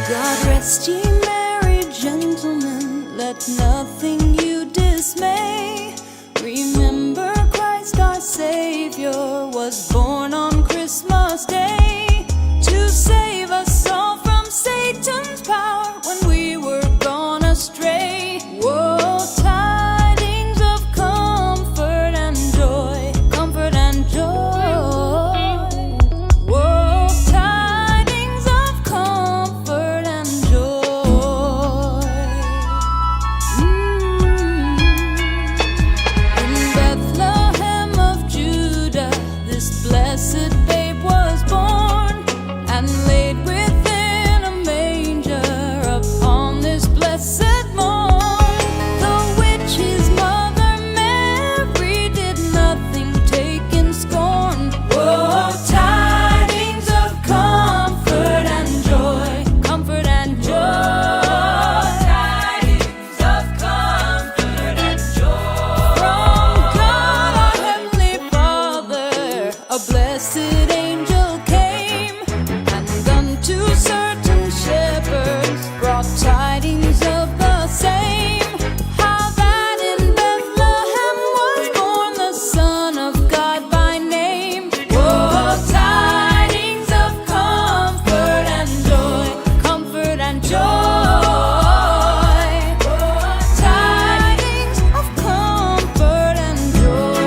God rest ye merry gentlemen, let nothing you dismay. Remember Christ our Savior was born on Christmas Day to save us all from Satan's power when we were gone astray. Whoa, tidings of comfort and joy, comfort and joy. Whoa, tidings of comfort and joy. In Bethlehem of Judah, this blessed babe was born and laid within a manger upon this blessed morn. The which his mother Mary did nothing take in scorn. Whoa, tidings of comfort and joy, comfort and joy. Tidings of comfort and joy. From God our Heavenly Father, a blessed angel came, and unto certain shepherds brought tidings of the same. How that in Bethlehem was born the Son of God by name. Whoa, tidings of comfort and joy, comfort and joy. Whoa, tidings of comfort and joy.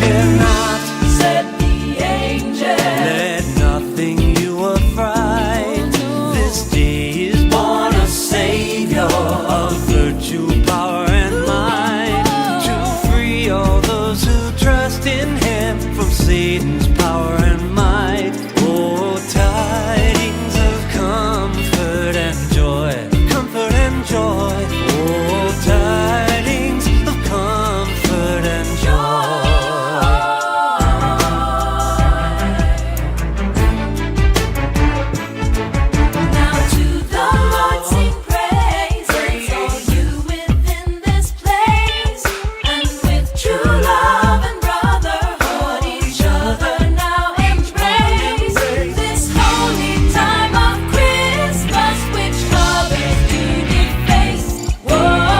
Fear not, Said the angel, let nothing you affright. This day is born a Savior of virtue, power, and might, to free all those who trust in Him from Satan's power and might. Oh, tidings of comfort and joy, comfort and joy. Oh, tidings of comfort and joy. now to the Lord sing praises, all you within this place, and with true love and brotherhood each other now embrace. This holy time of Christmas which others do deface. Whoa,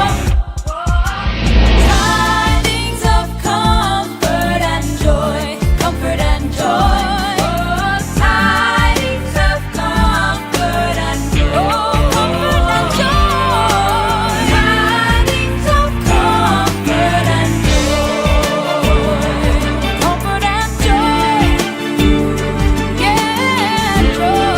tidings of comfort and joy, comfort and joy. Whoa, tidings of comfort and joy, comfort and joy. Tidings of comfort and joy, comfort and joy. Yeah, joy.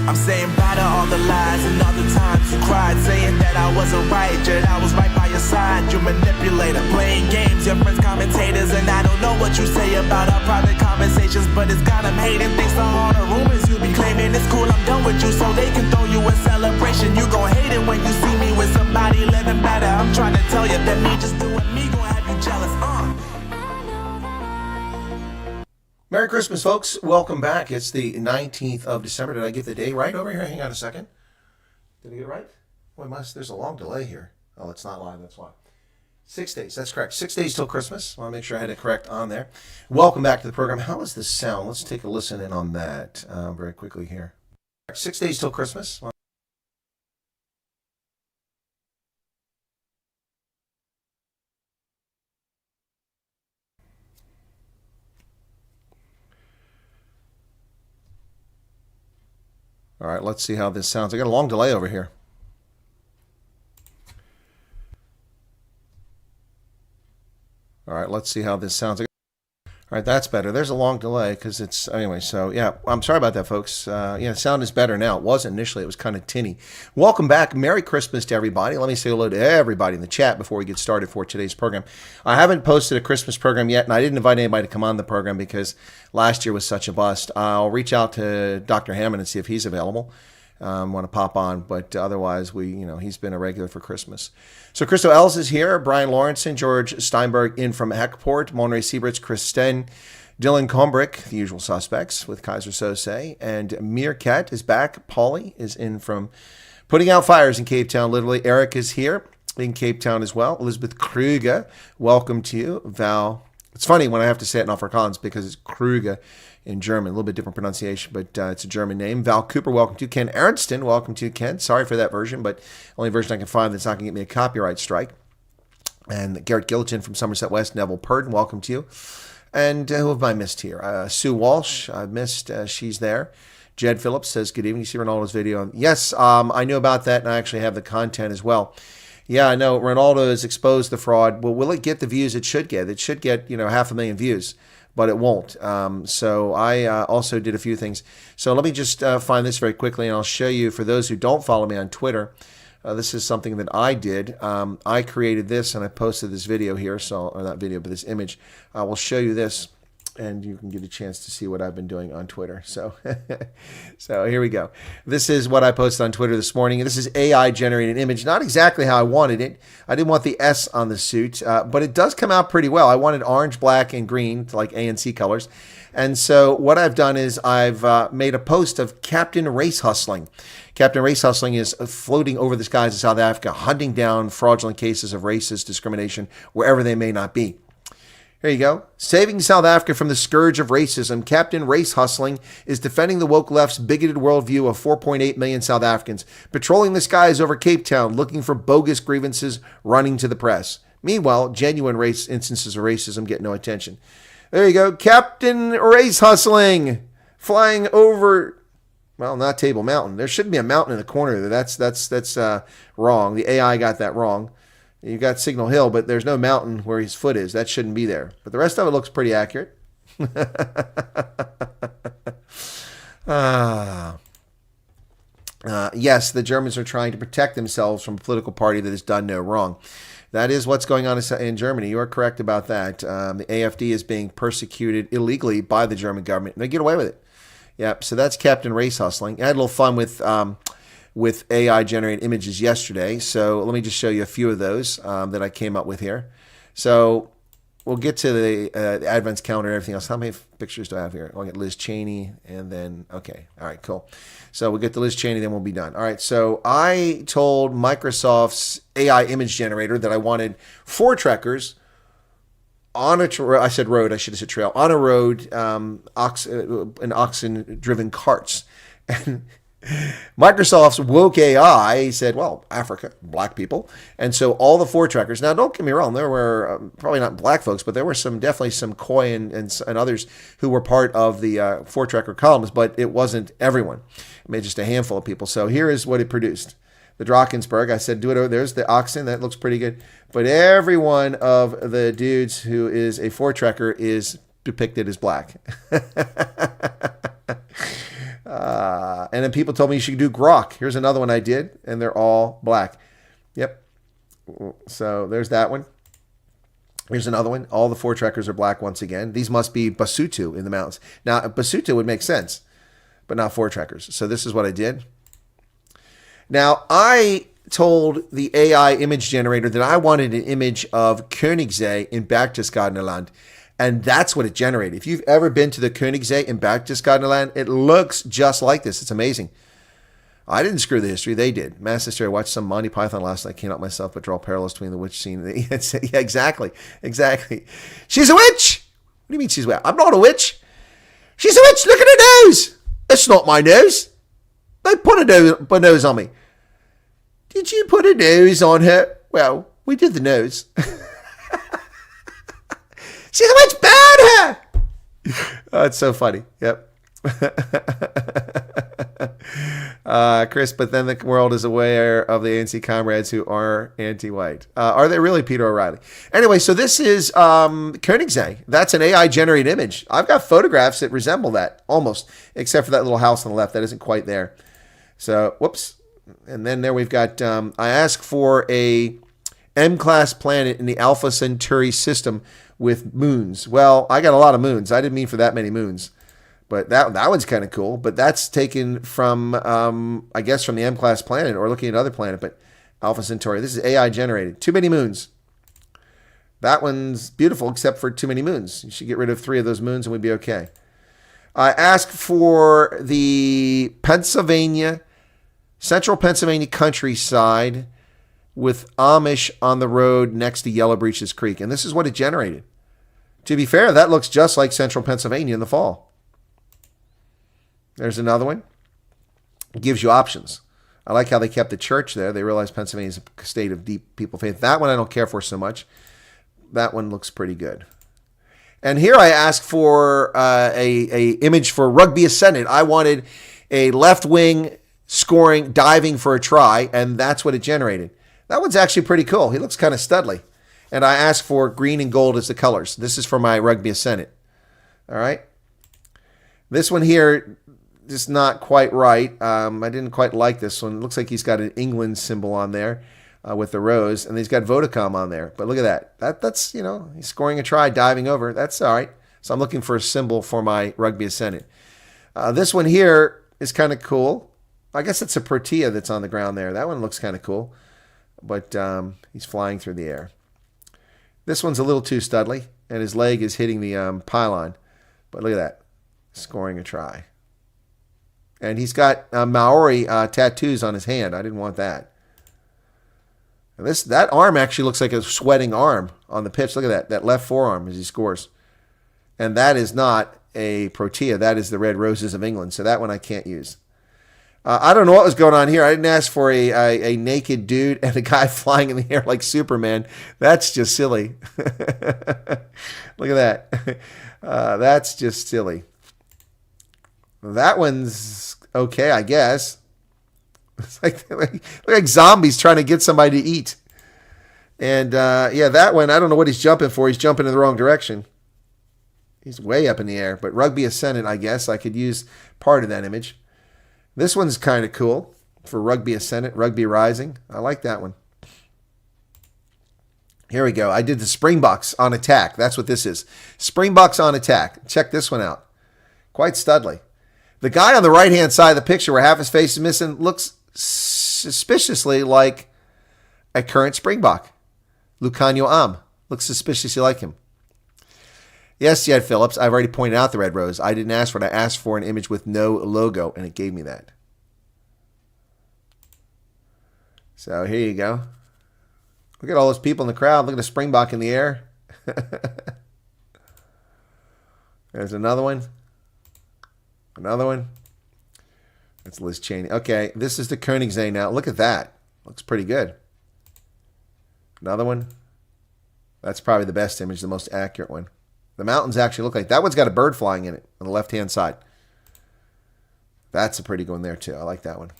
I'm saying bye to all the lies and all the times you cried, saying that I wasn't right, yet I was right by your side. You manipulator, playing games, your friends commentators, and I don't know what you say about our private conversations, but it's got them hating. Thanks to all the rumors you be claiming. It's cool, I'm done with you, so they can throw you a celebration. You gon' hate it when you see me with somebody living better. I'm trying to tell you that me just doing me gon' have you jealous. Merry Christmas, folks. Welcome back. It's the 19th of December. Did I get the day right over here? Hang on a second. Did I get it right? Well, there's a long delay here. Oh, it's not live. That's why. 6 days. That's correct. 6 days till Christmas. I want to make sure I had it correct on there. Welcome back to the program. How is this sound? Let's take a listen in on that very quickly here. 6 days till Christmas. All right, let's see how this sounds. I got a long delay over here. All right, let's see how this sounds. All right, that's better. There's a long delay because it's, anyway, so yeah, I'm sorry about that, folks. Yeah, sound is better now. It wasn't initially. It was kind of tinny. Welcome back. Merry Christmas to everybody. Let me say hello to everybody in the chat before we get started for today's program. I haven't posted a Christmas program yet, and I didn't invite anybody to come on the program because last year was such a bust. I'll reach out to Dr. Hammond and see if he's available. want to pop on, but otherwise he's been a regular for Christmas. So Christo Els is here, Brian Lawrenson, George Steinberg in from Heckport, Monray Sieberts, Chris Sten, Dylan Combrick, the usual suspects with Kaiser Sose, and Meerkat is back. Paulie is in from putting out fires in Cape Town, literally. Eric is here in Cape Town as well. Elizabeth Kruger, welcome to you. Val, it's funny when I have to say it in Afrikaans because it's Kruger in German, a little bit different pronunciation, but it's a German name. Val Cooper, welcome to you. Ken Aronston, welcome to you, Ken. Sorry for that version, but only version I can find that's not going to get me a copyright strike. And Garrett Gilligan from Somerset West, Neville Purden, welcome to you. And who have I missed here? Sue Walsh, I've missed. She's there. Jed Phillips says, good evening. You see Ronaldo's video. Yes, I knew about that, and I actually have the content as well. Yeah, I know. Ronaldo has exposed the fraud. Well, will it get the views it should get? It should get, 500,000 views, but it won't. So I also did a few things. So let me just find this very quickly, and I'll show you, for those who don't follow me on Twitter, this is something that I did. I created this, and I posted this video here, or not video, but this image. I will show you this, and you can get a chance to see what I've been doing on Twitter. So, so here we go. This is what I posted on Twitter this morning. This is AI-generated image. Not exactly how I wanted it. I didn't want the S on the suit, but it does come out pretty well. I wanted orange, black, and green, like ANC colors. And so what I've done is I've made a post of Captain Race Hustling. Captain Race Hustling is floating over the skies of South Africa, hunting down fraudulent cases of racist discrimination wherever they may not be. Here you go. Saving South Africa from the scourge of racism, Captain Race Hustling is defending the woke left's bigoted worldview of 4.8 million South Africans, patrolling the skies over Cape Town, looking for bogus grievances, running to the press. Meanwhile, genuine race instances of racism get no attention. There you go. Captain Race Hustling, flying over, well, not Table Mountain. There shouldn't be a mountain in the corner there. That's wrong. The AI got that wrong. You got Signal Hill, but there's no mountain where his foot is. That shouldn't be there. But the rest of it looks pretty accurate. Yes, the Germans are trying to protect themselves from a political party that has done no wrong. That is what's going on in Germany. You are correct about that. The AfD is being persecuted illegally by the German government, and they get away with it. Yep, so that's Captain Race Hustling. I had a little fun with AI-generated images yesterday, so let me just show you a few of those that I came up with here. So we'll get to the Advents calendar and everything else. How many pictures do I have here? I'll get Liz Cheney, and then, okay, all right, cool. So we'll get to Liz Cheney, then we'll be done. All right, so I told Microsoft's AI image generator that I wanted 4 trekkers on a I said road, I should have said trail, on a road, oxen-driven carts. And Microsoft's woke AI said, well, Africa, black people. And so all the 4 trekkers, now don't get me wrong, there were probably not black folks, but there were definitely some Khoi and others who were part of the 4 trekker columns, but it wasn't everyone. It made just a handful of people. So here is what it produced. The Drakensberg, I said, do it over. There's the oxen. That looks pretty good. But every one of the dudes who is a 4 trekker is depicted as black. And then people told me you should do grok. Here's another one I did, and they're all black. Yep. So there's that one. Here's another one. All the 4 trekkers are black once again. These must be Basotho in the mountains. Now, Basotho would make sense, but not 4 trekkers. So this is what I did. Now, I told the AI image generator that I wanted an image of Königssee in Berchtesgadenerland, and that's what it generated. If you've ever been to the Königssee in Berchtesgadenerland, it looks just like this. It's amazing. I didn't screw the history. They did. Mass Hysteria. I watched some Monty Python last night. Can't help myself but draw parallels between the witch scene. Yeah, exactly. Exactly. She's a witch. What do you mean she's a witch? I'm not a witch. She's a witch. Look at her nose. It's not my nose. They put a nose on me. Did you put a nose on her? Well, we did the nose. She's a witch. Burn her. Oh, it's so funny. Yep. Chris, but then the world is aware of the ANC comrades who are anti-white. Are they really, Peter O'Reilly? Anyway, so this is Königssee. That's an AI-generated image. I've got photographs that resemble that, almost, except for that little house on the left. That isn't quite there. So, whoops. And then there we've got, I asked for a M-class planet in the Alpha Centauri system with moons. Well, I got a lot of moons. I didn't mean for that many moons. But that one's kind of cool. But that's taken from, I guess, from the M-class planet or looking at other planet. But Alpha Centauri. This is AI generated. Too many moons. That one's beautiful except for too many moons. You should get rid of 3 of those moons and we'd be okay. I asked for the central Pennsylvania countryside with Amish on the road next to Yellow Breeches Creek. And this is what it generated. To be fair, that looks just like central Pennsylvania in the fall. There's another one. It gives you options. I like how they kept the church there. They realized Pennsylvania is a state of deep people faith. That one I don't care for so much. That one looks pretty good. And here I asked for a image for Rugby Ascendant. I wanted a left wing scoring, diving for a try, and that's what it generated. That one's actually pretty cool. He looks kind of studly. And I asked for green and gold as the colors. This is for my Rugby Ascendant. All right. This one here is not quite right. I didn't quite like this one. It looks like he's got an England symbol on there with the rose, and he's got Vodacom on there. But look at that. That's, he's scoring a try, diving over. That's all right. So I'm looking for a symbol for my Rugby Ascendant. This one here is kind of cool. I guess it's a protea that's on the ground there. That one looks kind of cool. But he's flying through the air. This one's a little too studly, and his leg is hitting the pylon. But look at that. Scoring a try. And he's got Maori tattoos on his hand. I didn't want that. And that arm actually looks like a sweating arm on the pitch. Look at that left forearm as he scores. And that is not a protea. That is the Red Roses of England. So that one I can't use. I don't know what was going on here. I didn't ask for a naked dude and a guy flying in the air like Superman. That's just silly. Look at that. That's just silly. That one's okay, I guess. It's like zombies trying to get somebody to eat. And that one, I don't know what he's jumping for. He's jumping in the wrong direction. He's way up in the air. But Rugby Ascendant, I guess. I could use part of that image. This one's kind of cool for Rugby Ascendant, Rugby Rising. I like that one. Here we go. I did the Springboks on attack. That's what this is. Springboks on attack. Check this one out. Quite studly. The guy on the right-hand side of the picture where half his face is missing looks suspiciously like a current Springbok. Lucanio Am. Looks suspiciously like him. Yes, Jed Phillips, I've already pointed out the red rose. I didn't ask for it. I asked for an image with no logo, and it gave me that. So here you go. Look at all those people in the crowd. Look at the Springbok in the air. There's another one. Another one. That's Liz Cheney. Okay, this is the Koenigsegg now. Look at that. Looks pretty good. Another one. That's probably the best image, the most accurate one. The mountains actually look like that one's got a bird flying in it on the left-hand side. That's a pretty good one there too. I like that one.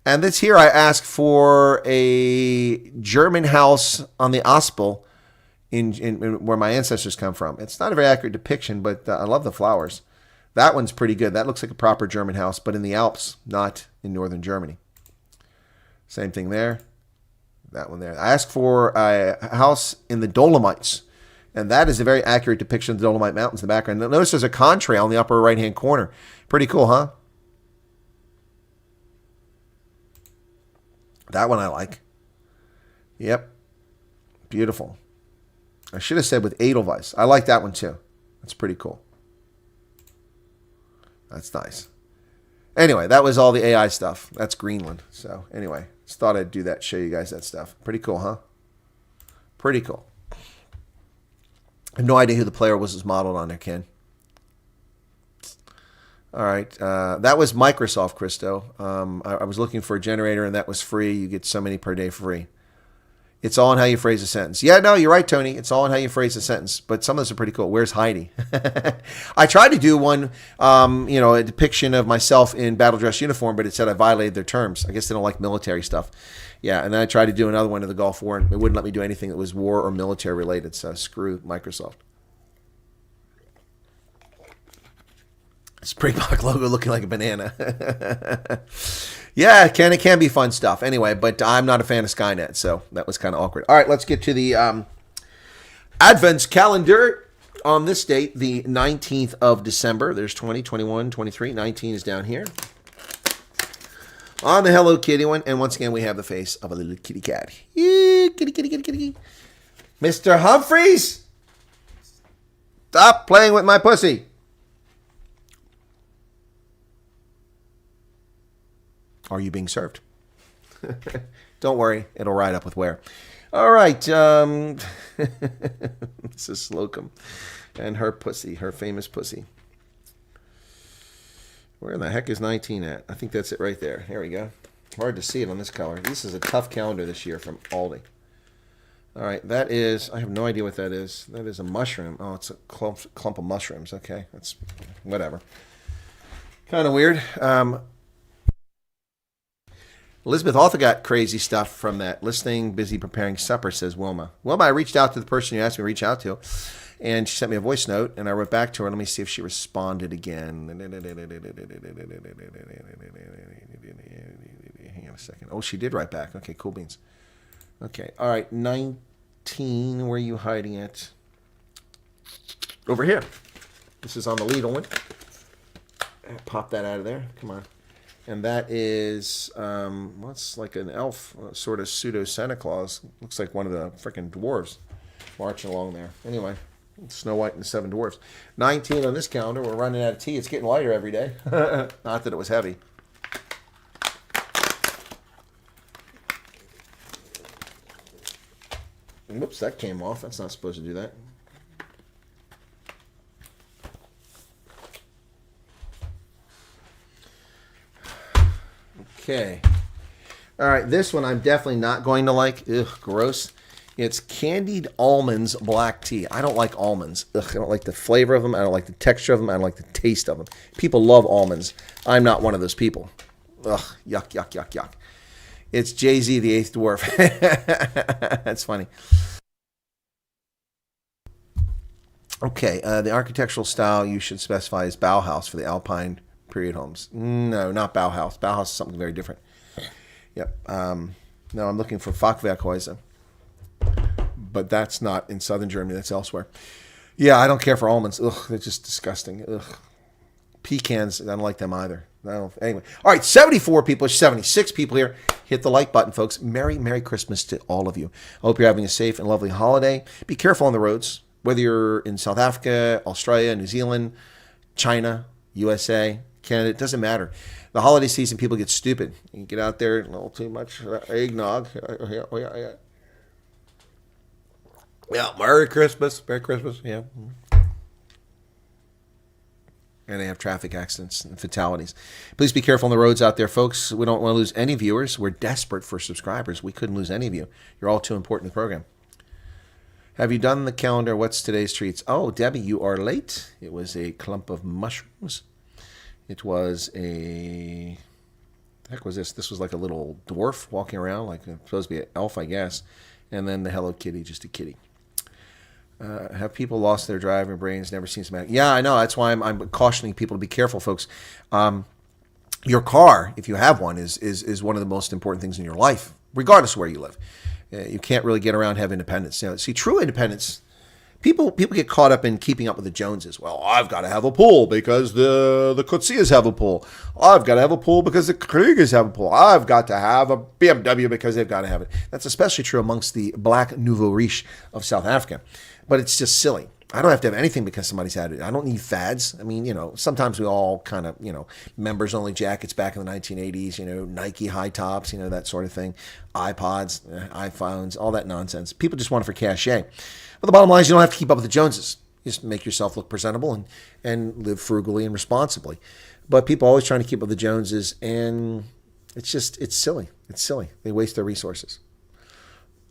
And this here I asked for a German house on the Ospel in where my ancestors come from. It's not a very accurate depiction, but I love the flowers. That one's pretty good. That looks like a proper German house, but in the Alps, not in northern Germany. Same thing there. That one there. I asked for a house in the Dolomites. And that is a very accurate depiction of the Dolomite Mountains in the background. Notice there's a contrail on the upper right-hand corner. Pretty cool, huh? That one I like. Yep. Beautiful. I should have said with Edelweiss. I like that one too. That's pretty cool. That's nice. Anyway, that was all the AI stuff. That's Greenland. So anyway, just thought I'd do that, show you guys that stuff. Pretty cool, huh? Pretty cool. I have no idea who the player was modeled on there, Ken. All right. That was Microsoft, Christo. I was looking for a generator, and that was free. You get so many per day for free. It's all in how you phrase a sentence. Yeah, no, you're right, Tony. It's all in how you phrase a sentence. But some of those are pretty cool. Where's Heidi? I tried to do one, a depiction of myself in battle dress uniform, but it said I violated their terms. I guess they don't like military stuff. Yeah, and then I tried to do another one of the Gulf War, and it wouldn't let me do anything that was war or military related. So screw Microsoft. Springbok logo looking like a banana. Yeah, it can be fun stuff. Anyway, but I'm not a fan of Skynet, so that was kind of awkward. All right, let's get to the Advent calendar. On this date, the 19th of December, there's 20, 21, 23, 19 is down here. On the Hello Kitty one, and once again, we have the face of a little kitty cat. Kitty, kitty, kitty, kitty. Mr. Humphreys! Stop playing with my pussy. Are you being served? Don't worry, it'll ride up with where. All right, this is Slocum and her pussy, her famous pussy. Where the heck is 19 at? I think that's it right there. Here we go. Hard to see it on this color. This is a tough calendar this year from Aldi. All right, that is, I have no idea what that is. That is a mushroom. Oh, it's a clump of mushrooms. Okay, that's whatever. Kind of weird. Elizabeth also got crazy stuff from that. Listening, busy preparing supper, says Wilma. Wilma, I reached out to the person you asked me to reach out to, and she sent me a voice note, and I wrote back to her. Let me see if she responded again. Hang on a second. Oh, she did write back. Okay, cool beans. Okay, all right, 19, where are you hiding it? Over here. This is on the Lidl one. Pop that out of there. Come on. And that is, what's like an elf, sort of pseudo Santa Claus. Looks like one of the freaking dwarves marching along there. Anyway, Snow White and the Seven Dwarfs. 19 on this calendar. We're running out of tea. It's getting lighter every day. Not that it was heavy. Whoops, that came off. That's not supposed to do that. Okay. All right, this one I'm definitely not going to like. Ugh, gross. It's candied almonds black tea. I don't like almonds. Ugh, I don't like the flavor of them. I don't like the texture of them. I don't like the taste of them. People love almonds. I'm not one of those people. Ugh, yuck, yuck, yuck, yuck. It's Jay-Z, the Eighth Dwarf. That's funny. Okay, the architectural style you should specify is Bauhaus for the Alpine period homes. No, not Bauhaus. Bauhaus is something very different. Yep. No, I'm looking for Fachwerkhäuser. But that's not in southern Germany. That's elsewhere. Yeah, I don't care for almonds. Ugh, they're just disgusting. Ugh. Pecans, I don't like them either. Anyway. All right, 74 people, 76 people here. Hit the like button, folks. Merry Christmas to all of you. I hope you're having a safe and lovely holiday. Be careful on the roads, whether you're in South Africa, Australia, New Zealand, China, USA, Canada. It doesn't matter. The holiday season, people get stupid. You get out there, a little too much eggnog. Yeah, Merry Christmas. Merry Christmas, yeah. And they have traffic accidents and fatalities. Please be careful on the roads out there, folks. We don't want to lose any viewers. We're desperate for subscribers. We couldn't lose any of you. You're all too important to the program. Have you done the calendar? What's today's treats? Oh, Debbie, you are late. It was a clump of mushrooms. It was a... The heck was this? This was like a little dwarf walking around, like supposed to be an elf, I guess. And then the Hello Kitty, just a kitty. Have people lost their driving brains? Never seen somebody. Yeah, I know. That's why I'm cautioning people to be careful, folks. Your car, if you have one, is one of the most important things in your life, regardless of where you live. You can't really get around have independence. You know, see, true independence. People get caught up in keeping up with the Joneses. Well, I've got to have a pool because the Kutzias have a pool. I've got to have a pool because the Kriegers have a pool. I've got to have a BMW because they've got to have it. That's especially true amongst the Black Nouveau Riche of South Africa. But it's just silly. I don't have to have anything because somebody's had it. I don't need fads. I mean, sometimes we all kind of, members only jackets back in the 1980s, Nike high tops, that sort of thing. iPods, iPhones, all that nonsense. People just want it for cachet. But the bottom line is you don't have to keep up with the Joneses. You just make yourself look presentable and live frugally and responsibly. But people are always trying to keep up with the Joneses, and it's silly. It's silly. They waste their resources.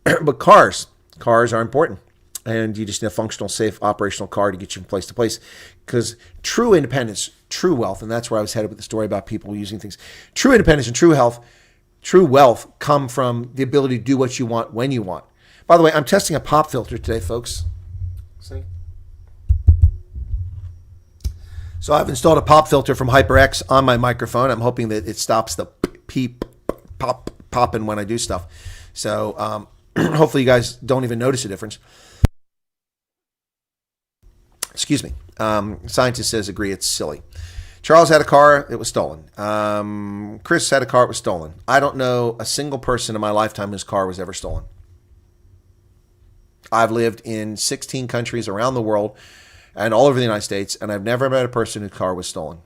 But cars are important. And you just need a functional, safe, operational car to get you from place to place. Because true independence, true wealth, and that's where I was headed with the story about people using things. True independence and true wealth come from the ability to do what you want when you want. By the way, I'm testing a pop filter today, folks. See? So I've installed a pop filter from HyperX on my microphone. I'm hoping that it stops the peep, popping when I do stuff. So hopefully you guys don't even notice a difference. Excuse me. Scientist says agree it's silly. Charles had a car, it was stolen. Chris had a car, it was stolen. I don't know a single person in my lifetime whose car was ever stolen. I've lived in 16 countries around the world and all over the United States, and I've never met a person whose car was stolen.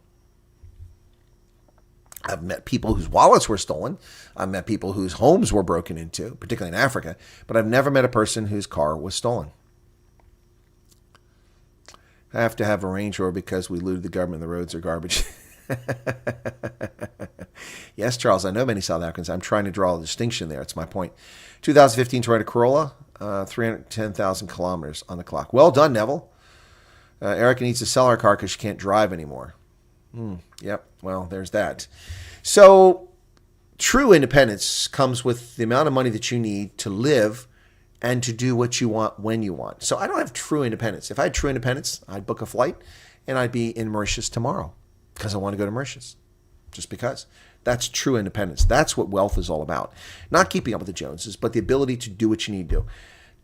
I've met people whose wallets were stolen. I've met people whose homes were broken into, particularly in Africa, but I've never met a person whose car was stolen. I have to have a Range Rover because we looted the government and the roads are garbage. Yes, Charles, I know many South Africans. I'm trying to draw a distinction there. It's my point. 2015 Toyota Corolla, 310,000 kilometers on the clock. Well done, Neville. Erica needs to sell her car because she can't drive anymore. Yep, well, there's that. So true independence comes with the amount of money that you need to live and to do what you want when you want. So I don't have true independence. If I had true independence, I'd book a flight and I'd be in Mauritius tomorrow because I want to go to Mauritius. Just because. That's true independence. That's what wealth is all about. Not keeping up with the Joneses, but the ability to do what you need to do.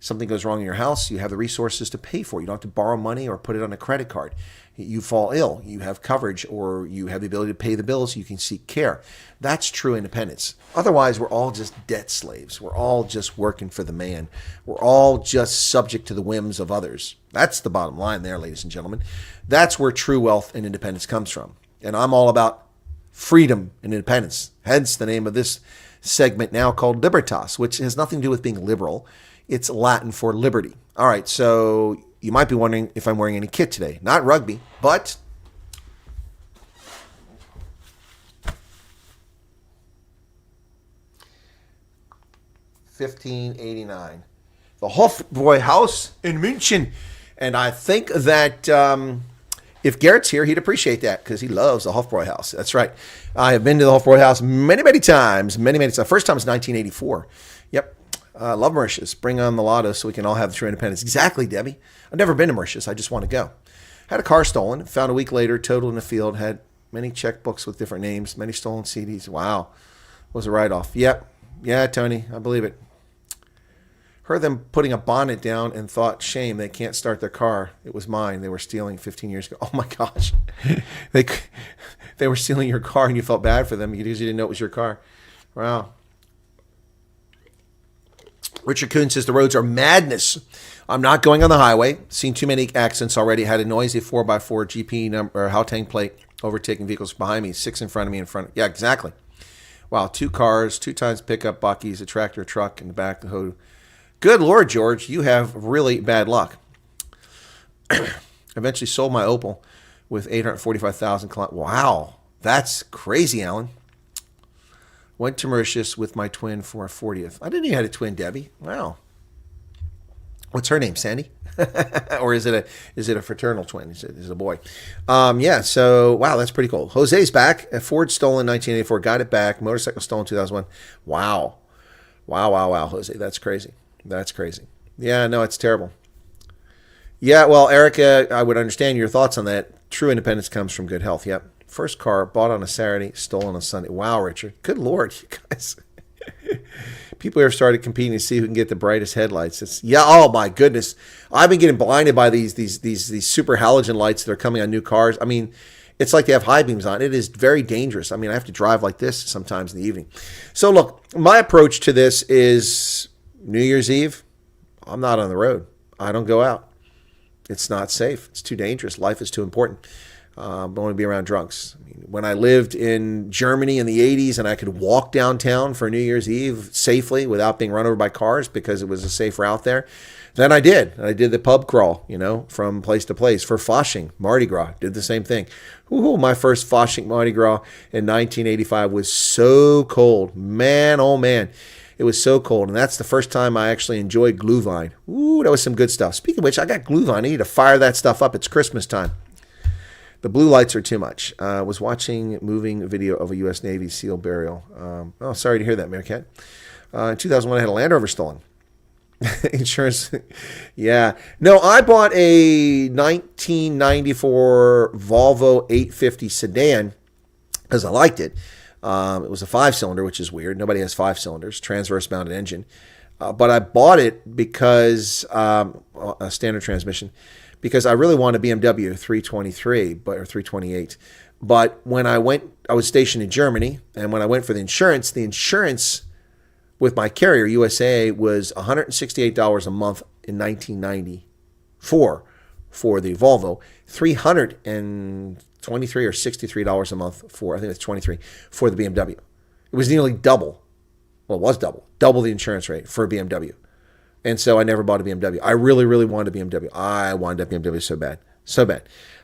Something goes wrong in your house, you have the resources to pay for it. You don't have to borrow money or put it on a credit card. You fall ill, you have coverage, or you have the ability to pay the bills, you can seek care. That's true independence. Otherwise, we're all just debt slaves. We're all just working for the man. We're all just subject to the whims of others. That's the bottom line there, ladies and gentlemen. That's where true wealth and independence comes from. And I'm all about freedom and independence. Hence the name of this segment now called Libertas, which has nothing to do with being liberal. It's Latin for liberty. All right, so you might be wondering if I'm wearing any kit today. Not rugby, but $15.89. The Hofbräuhaus in München. And I think that if Garrett's here, he'd appreciate that because he loves the Hofbräuhaus. That's right. I have been to the Hofbräuhaus many, many times. Many, many times. The first time was 1984. Yep. Love Mauritius. Bring on the lotto so we can all have the true independence. Exactly, Debbie. I've never been to Mauritius. I just want to go. Had a car stolen. Found a week later, totaled in the field. Had many checkbooks with different names. Many stolen CDs. Wow. Was a write-off. Yep. Yeah, Tony. I believe it. Heard them putting a bonnet down and thought, shame, they can't start their car. It was mine. They were stealing 15 years ago. Oh, my gosh. They were stealing your car and you felt bad for them because you didn't know it was your car. Wow. Richard Kuhn says the roads are madness. I'm not going on the highway. Seen too many accidents already. Had a noisy 4x4 GP number or Hauteng plate overtaking vehicles behind me, 6 in front of me, in front. Yeah, exactly. Wow, 2 cars, 2 times pickup, buckies, a tractor, truck in the back. The hoe. Good Lord, George, you have really bad luck. Eventually sold my Opel with 845,000 kilometers. Wow, that's crazy, Alan. Went to Mauritius with my twin for our 40th. I didn't even have a twin, Debbie. Wow. What's her name, Sandy? Or is it a fraternal twin? Is it a boy? Yeah, so, wow, that's pretty cool. Jose's back. A Ford stolen 1984. Got it back. Motorcycle stolen 2001. Wow. Wow, Jose. That's crazy. That's crazy. Yeah, no, it's terrible. Yeah, well, Erica, I would understand your thoughts on that. True independence comes from good health. Yep. First car, bought on a Saturday, stolen on a Sunday. Wow, Richard. Good Lord, you guys. People here started competing to see who can get the brightest headlights. Oh my goodness. I've been getting blinded by these super halogen lights that are coming on new cars. I mean, it's like they have high beams on. It is very dangerous. I mean, I have to drive like this sometimes in the evening. So look, my approach to this is New Year's Eve, I'm not on the road. I don't go out. It's not safe. It's too dangerous. Life is too important. I don't want to be around drunks. I mean, when I lived in Germany in the 80s and I could walk downtown for New Year's Eve safely without being run over by cars because it was a safe route there, then I did. I did the pub crawl, from place to place. For Fasching, Mardi Gras, did the same thing. Ooh, my first Fasching Mardi Gras in 1985 was so cold. Man, oh man. It was so cold, and that's the first time I actually enjoyed Glühwein. Ooh, that was some good stuff. Speaking of which, I got Glühwein. I need to fire that stuff up. It's Christmas time. The blue lights are too much. I was watching moving video of a U.S. Navy SEAL burial. Sorry to hear that, Meerkat. In 2001, I had a Land Rover stolen. Insurance. Yeah. No, I bought a 1994 Volvo 850 sedan because I liked it. It was a 5-cylinder, which is weird. Nobody has 5 cylinders, transverse mounted engine. But I bought it because a standard transmission, because I really wanted a BMW 323 or 328. But when I was stationed in Germany, and when I went for the insurance with my carrier, USA, was $168 a month in 1994 for the Volvo, $323 or $63 a month for, I think it's 23, for the BMW. It was nearly double. Well, it was double the insurance rate for a BMW. And so I never bought a BMW. I really, really wanted a BMW. I wanted a BMW so bad.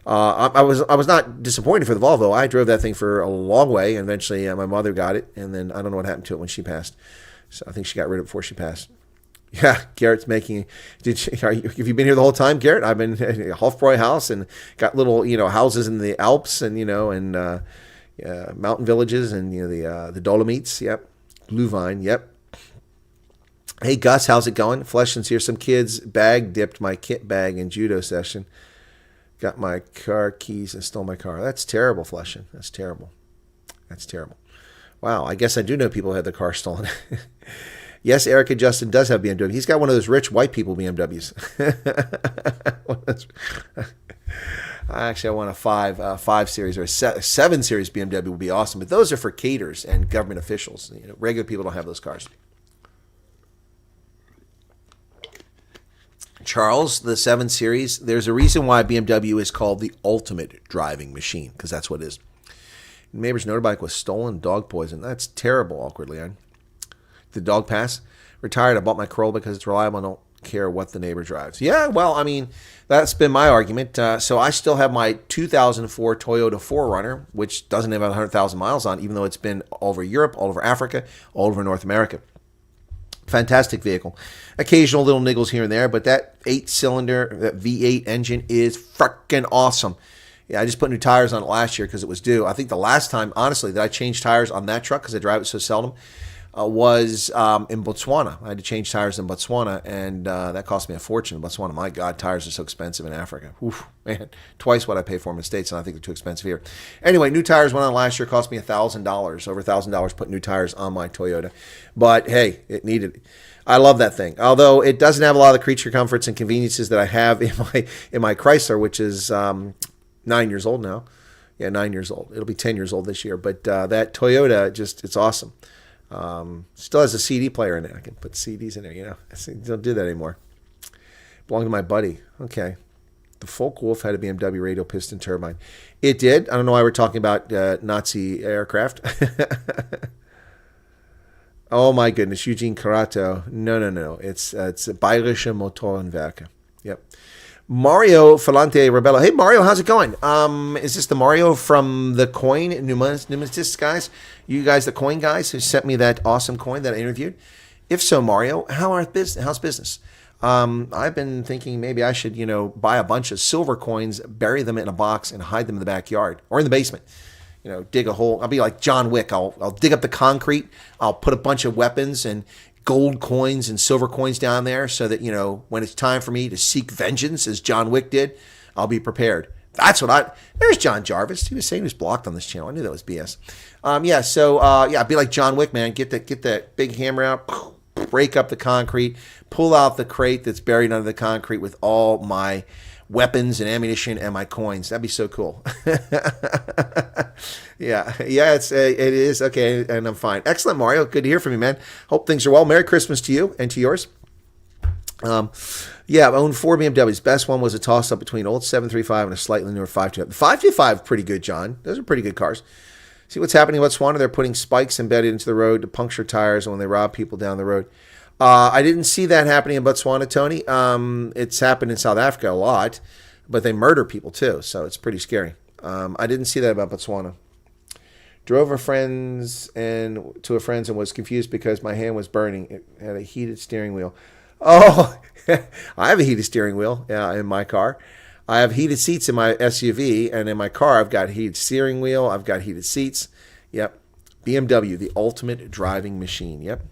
I was not disappointed for the Volvo. I drove that thing for a long way, and eventually my mother got it, and then I don't know what happened to it when she passed. So I think she got rid of it before she passed. Yeah, Garrett's making. Have you been here the whole time, Garrett? I've been in a Hofbräu house and got little houses in the Alps and mountain villages and the Dolomites. Yep, Blue Vine. Yep. Hey Gus, how's it going? Fleshman's here. Some kids bag dipped my kit bag in judo session. Got my car keys and stole my car. That's terrible, Fleshman. That's terrible. Wow, I guess I do know people who had their car stolen. Yes, Erica Justin does have BMW. He's got one of those rich white people BMWs. Actually, I want a 5 Series or a 7 Series BMW would be awesome. But those are for caterers and government officials. Regular people don't have those cars. Charles, the 7 Series, there's a reason why BMW is called the ultimate driving machine, because that's what it is. Neighbor's motorbike was stolen, dog poison. That's terrible, awkward Leon. The dog pass? Retired, I bought my Corolla because it's reliable. I don't care what the neighbor drives. Yeah, well, I mean, that's been my argument. So I still have my 2004 Toyota 4Runner, which doesn't have 100,000 miles on, even though it's been all over Europe, all over Africa, all over North America. Fantastic vehicle. Occasional little niggles here and there, but that 8-cylinder, that V8 engine is freaking awesome. Yeah, I just put new tires on it last year because it was due. I think the last time, honestly, that I changed tires on that truck, because I drive it so seldom, was in Botswana. I had to change tires in Botswana, and that cost me a fortune in Botswana. My God, tires are so expensive in Africa. Oof, man, twice what I pay for them in the States, and I think they're too expensive here. Anyway, new tires went on last year. Cost me $1,000, over $1,000 put new tires on my Toyota. But hey, it needed it. I love that thing. Although it doesn't have a lot of the creature comforts and conveniences that I have in my Chrysler, which is 9 years old now. Yeah, 9 years old. It'll be 10 years old this year. But that Toyota, it's awesome. Still has a CD player in it. I can put CDs in there, Don't do that anymore. Belonged to my buddy. Okay. The Focke-Wulf had a BMW radial piston turbine. It did. I don't know why we're talking about Nazi aircraft. Oh my goodness, Eugene Carato. No. It's Bayerische Motorenwerke. Yep. Mario Falante Rebello. Hey Mario, how's it going? Is this the Mario from the coin numismatist guys? You guys, the coin guys who sent me that awesome coin that I interviewed? If so, Mario, how's business? I've been thinking maybe I should, buy a bunch of silver coins, bury them in a box, and hide them in the backyard or in the basement. Dig a hole. I'll be like John Wick. I'll dig up the concrete. I'll put a bunch of weapons and gold coins and silver coins down there so that, when it's time for me to seek vengeance, as John Wick did, I'll be prepared. That's what there's John Jarvis. He was saying he was blocked on this channel. I knew that was BS. I'd be like John Wick, man. Get that big hammer out, break up the concrete, pull out the crate that's buried under the concrete with all my weapons and ammunition and my coins. That'd be so cool. Yeah, it is. Okay, and I'm fine. Excellent, Mario. Good to hear from you, man. Hope things are well. Merry Christmas to you and to yours. I owned 4 BMWs. Best one was a toss-up between old 735 and a slightly newer 525. The 525 is pretty good, John. Those are pretty good cars. See what's happening in Botswana? They're putting spikes embedded into the road to puncture tires when they rob people down the road. I didn't see that happening in Botswana, Tony. It's happened in South Africa a lot, but they murder people too, so it's pretty scary. I didn't see that about Botswana. Drove to a friend's and was confused because my hand was burning. It had a heated steering wheel. Oh, I have a heated steering wheel in my car. I have heated seats in my SUV, and in my car I've got heated steering wheel. I've got heated seats. Yep. BMW, the ultimate driving machine. Yep.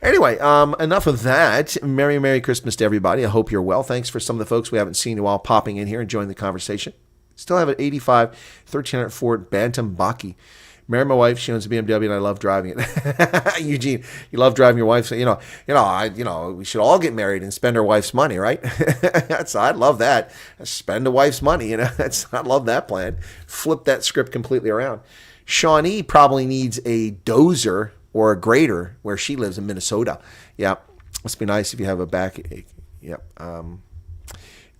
Anyway, enough of that. Merry Christmas to everybody. I hope you're well. Thanks for some of the folks we haven't seen in a while popping in here and joining the conversation. Still have an 85 1300 Ford Bantam Baki. Married my wife. She owns a BMW, and I love driving it. Eugene, you love driving your wife. So, we should all get married and spend our wife's money, right? I'd love that. Spend a wife's money. I love that plan. Flip that script completely around. Shawnee probably needs a dozer or a grader where she lives in Minnesota. Yeah, must be nice if you have a backache. Yep.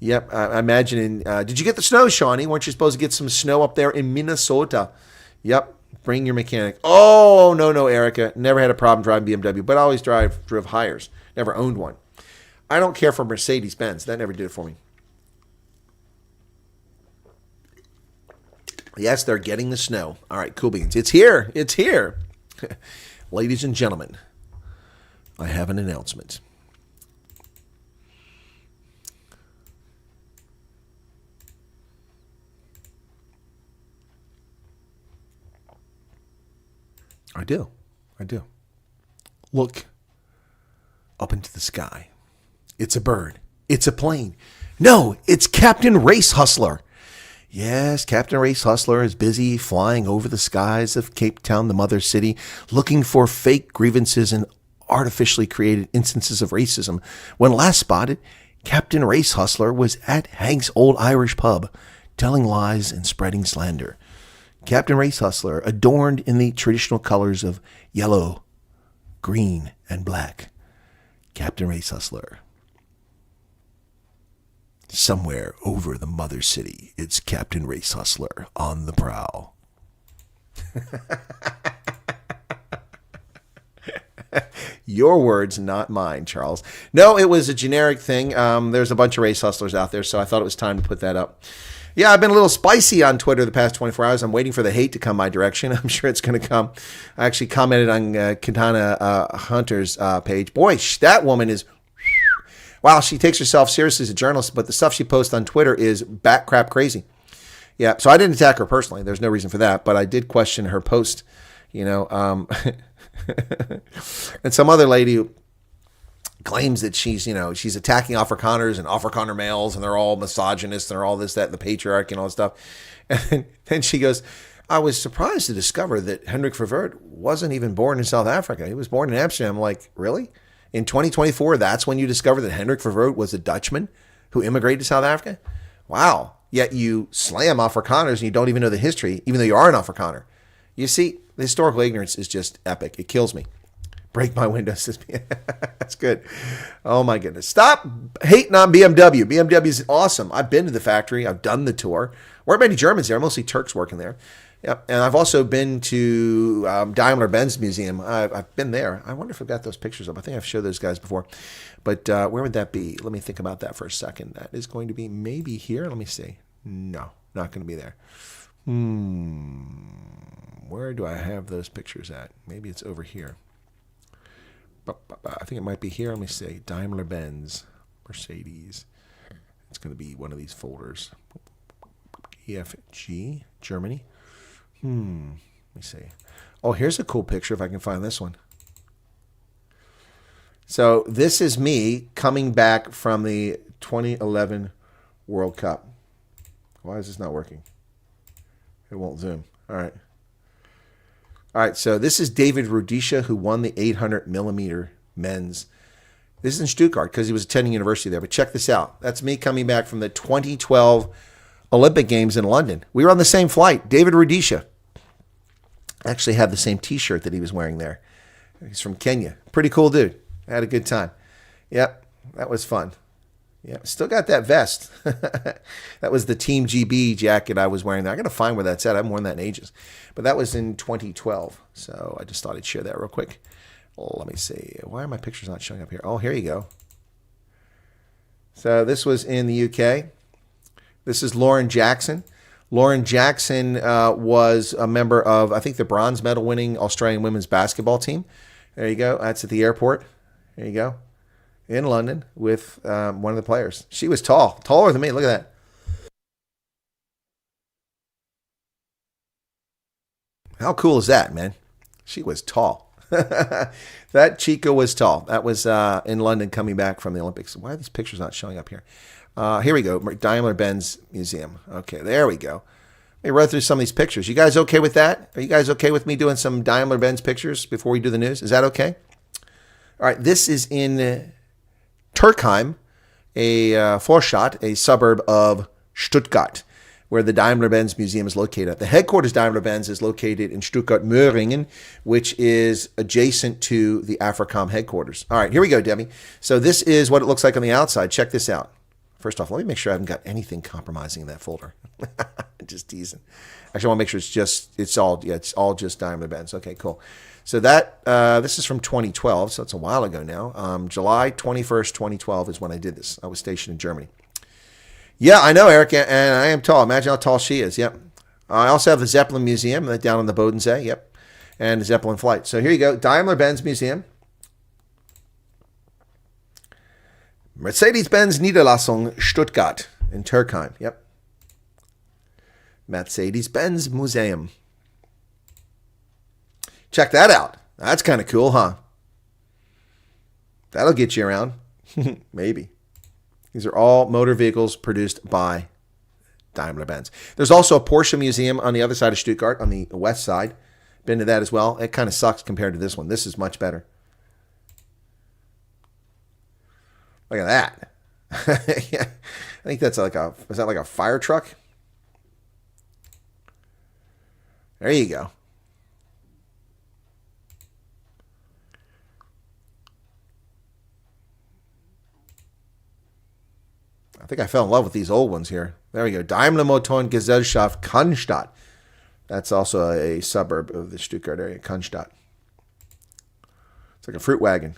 Yep. I imagine. Did you get the snow, Shawnee? Weren't you supposed to get some snow up there in Minnesota? Yep. Bring your mechanic. Oh, no, Erica. Never had a problem driving BMW, but I always drove Hiers. Never owned one. I don't care for Mercedes-Benz. That never did it for me. Yes, they're getting the snow. All right, cool beans. It's here. It's here. Ladies and gentlemen, I have an announcement. I do. Look up into the sky. It's a bird. It's a plane. No, it's Captain Race Hustler. Yes, Captain Race Hustler is busy flying over the skies of Cape Town, the mother city, looking for fake grievances and artificially created instances of racism. When last spotted, Captain Race Hustler was at Hank's Old Irish Pub, telling lies and spreading slander. Captain Race Hustler, adorned in the traditional colors of yellow, green, and black. Captain Race Hustler. Somewhere over the mother city, it's Captain Race Hustler on the prowl. Your words, not mine, Charles. No, it was a generic thing. There's a bunch of race hustlers out there, so I thought it was time to put that up. Yeah, I've been a little spicy on Twitter the past 24 hours. I'm waiting for the hate to come my direction. I'm sure it's going to come. I actually commented on Katana Hunter's page. Boy, that woman is... Wow, she takes herself seriously as a journalist, but the stuff she posts on Twitter is bat crap crazy. Yeah, so I didn't attack her personally. There's no reason for that, but I did question her post, and some other lady who claims that she's attacking Afrikaners and Afrikaner males, and they're all misogynists, and they're all this, that, and the patriarchy and all this stuff. And then she goes, I was surprised to discover that Hendrik Verwoerd wasn't even born in South Africa. He was born in Amsterdam. I'm like, really? In 2024, that's when you discovered that Hendrik Verwoerd was a Dutchman who immigrated to South Africa? Wow. Yet you slam Afrikaners and you don't even know the history, even though you are an Afrikaner. You see, the historical ignorance is just epic. It kills me. Break my windows. That's good. Oh, my goodness. Stop hating on BMW. BMW is awesome. I've been to the factory. I've done the tour. Weren't many Germans there. Mostly Turks working there. Yep. And I've also been to Daimler-Benz Museum. I've been there. I wonder if I've got those pictures up. I think I've showed those guys before. But where would that be? Let me think about that for a second. That is going to be maybe here. Let me see. No, not going to be there. Where do I have those pictures at? Maybe it's over here. I think it might be here. Let me see. Daimler-Benz, Mercedes. It's going to be one of these folders. EFG, Germany. Let me see. Oh, here's a cool picture if I can find this one. So this is me coming back from the 2011 World Cup. Why is this not working? It won't zoom. All right, so this is David Rudisha, who won the 800 millimeter men's. This is in Stuttgart because he was attending university there. But check this out. That's me coming back from the 2012 Olympic Games in London. We were on the same flight. David Rudisha actually had the same T-shirt that he was wearing there. He's from Kenya. Pretty cool dude. I had a good time. Yep, that was fun. Yeah, still got that vest. That was the Team GB jacket I was wearing there. I got to find where that's at. I haven't worn that in ages. But that was in 2012. So I just thought I'd share that real quick. Let me see. Why are my pictures not showing up here? Oh, here you go. So this was in the UK. This is Lauren Jackson. Lauren Jackson was a member of, I think, the bronze medal winning Australian women's basketball team. There you go. That's at the airport. There you go. In London with one of the players. She was tall. Taller than me. Look at that. How cool is that, man? She was tall. That Chica was tall. That was in London coming back from the Olympics. Why are these pictures not showing up here? Here we go. Daimler-Benz Museum. Okay, there we go. Let me run through some of these pictures. You guys okay with that? Are you guys okay with me doing some Daimler-Benz pictures before we do the news? Is that okay? All right, this is in Turkheim, a Vorstadt, a suburb of Stuttgart, where the Daimler-Benz Museum is located. The headquarters Daimler-Benz is located in Stuttgart-Möhringen, which is adjacent to the AFRICOM headquarters. All right, here we go, Debbie. So this is what it looks like on the outside. Check this out. First off, let me make sure I haven't got anything compromising in that folder. Just teasing. Actually, I want to make sure it's all just Daimler-Benz. Okay, cool. So that this is from 2012, so it's a while ago now. July 21st, 2012 is when I did this. I was stationed in Germany. Yeah, I know, Eric, and I am tall. Imagine how tall she is. Yep. I also have the Zeppelin Museum down on the Bodensee. Yep. And the Zeppelin flight. So here you go. Daimler-Benz Museum. Mercedes-Benz Niederlassung Stuttgart in Turkheim. Yep. Mercedes-Benz Museum. Check that out. That's kind of cool, huh? That'll get you around. Maybe. These are all motor vehicles produced by Daimler-Benz. There's also a Porsche museum on the other side of Stuttgart, on the west side. Been to that as well. It kind of sucks compared to this one. This is much better. Look at that. Yeah. I think that's is that like a fire truck? There you go. I think I fell in love with these old ones here. There we go. Daimler Motoren Gesellschaft Cannstatt. That's also a suburb of the Stuttgart area, Cannstatt. It's like a fruit wagon.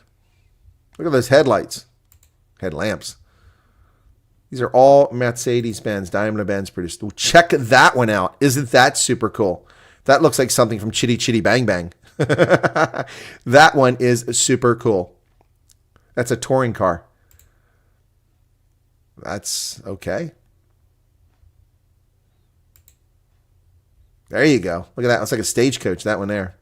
Look at those headlamps. These are all Mercedes-Benz, Daimler-Benz produced. Check that one out. Isn't that super cool? That looks like something from Chitty Chitty Bang Bang. That one is super cool. That's a touring car. That's okay. There you go. Look at that. It's like a stagecoach, that one there.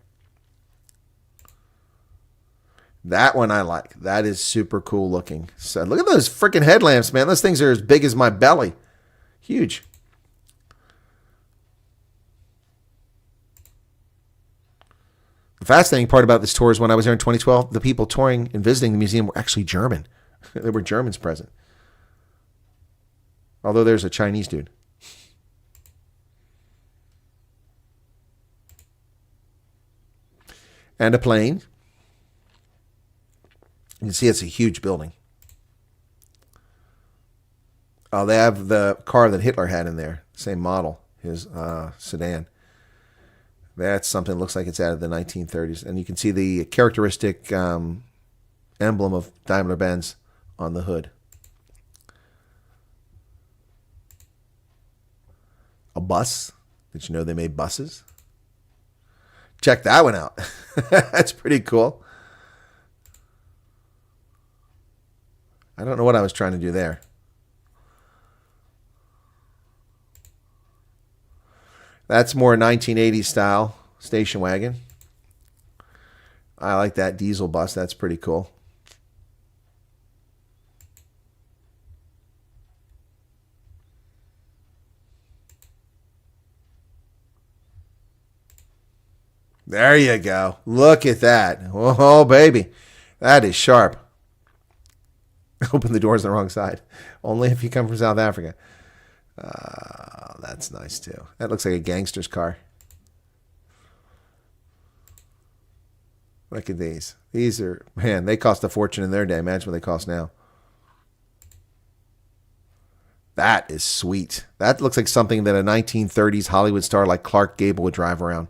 That one I like. That is super cool looking. So look at those freaking headlamps, man. Those things are as big as my belly. Huge. The fascinating part about this tour is when I was there in 2012, the people touring and visiting the museum were actually German. There were Germans present. Although there's a Chinese dude. And a plane. You can see it's a huge building. Oh, they have the car that Hitler had in there. Same model, his sedan. That's something that looks like it's out of the 1930s. And you can see the characteristic emblem of Daimler-Benz on the hood. A bus. Did you know they made buses? Check that one out. That's pretty cool. I don't know what I was trying to do there. That's more 1980s style station wagon. I like that diesel bus. That's pretty cool. There you go. Look at that. Oh, baby. That is sharp. Open the doors the wrong side. Only if you come from South Africa. That's nice, too. That looks like a gangster's car. Look at these. These are, man, they cost a fortune in their day. Imagine what they cost now. That is sweet. That looks like something that a 1930s Hollywood star like Clark Gable would drive around.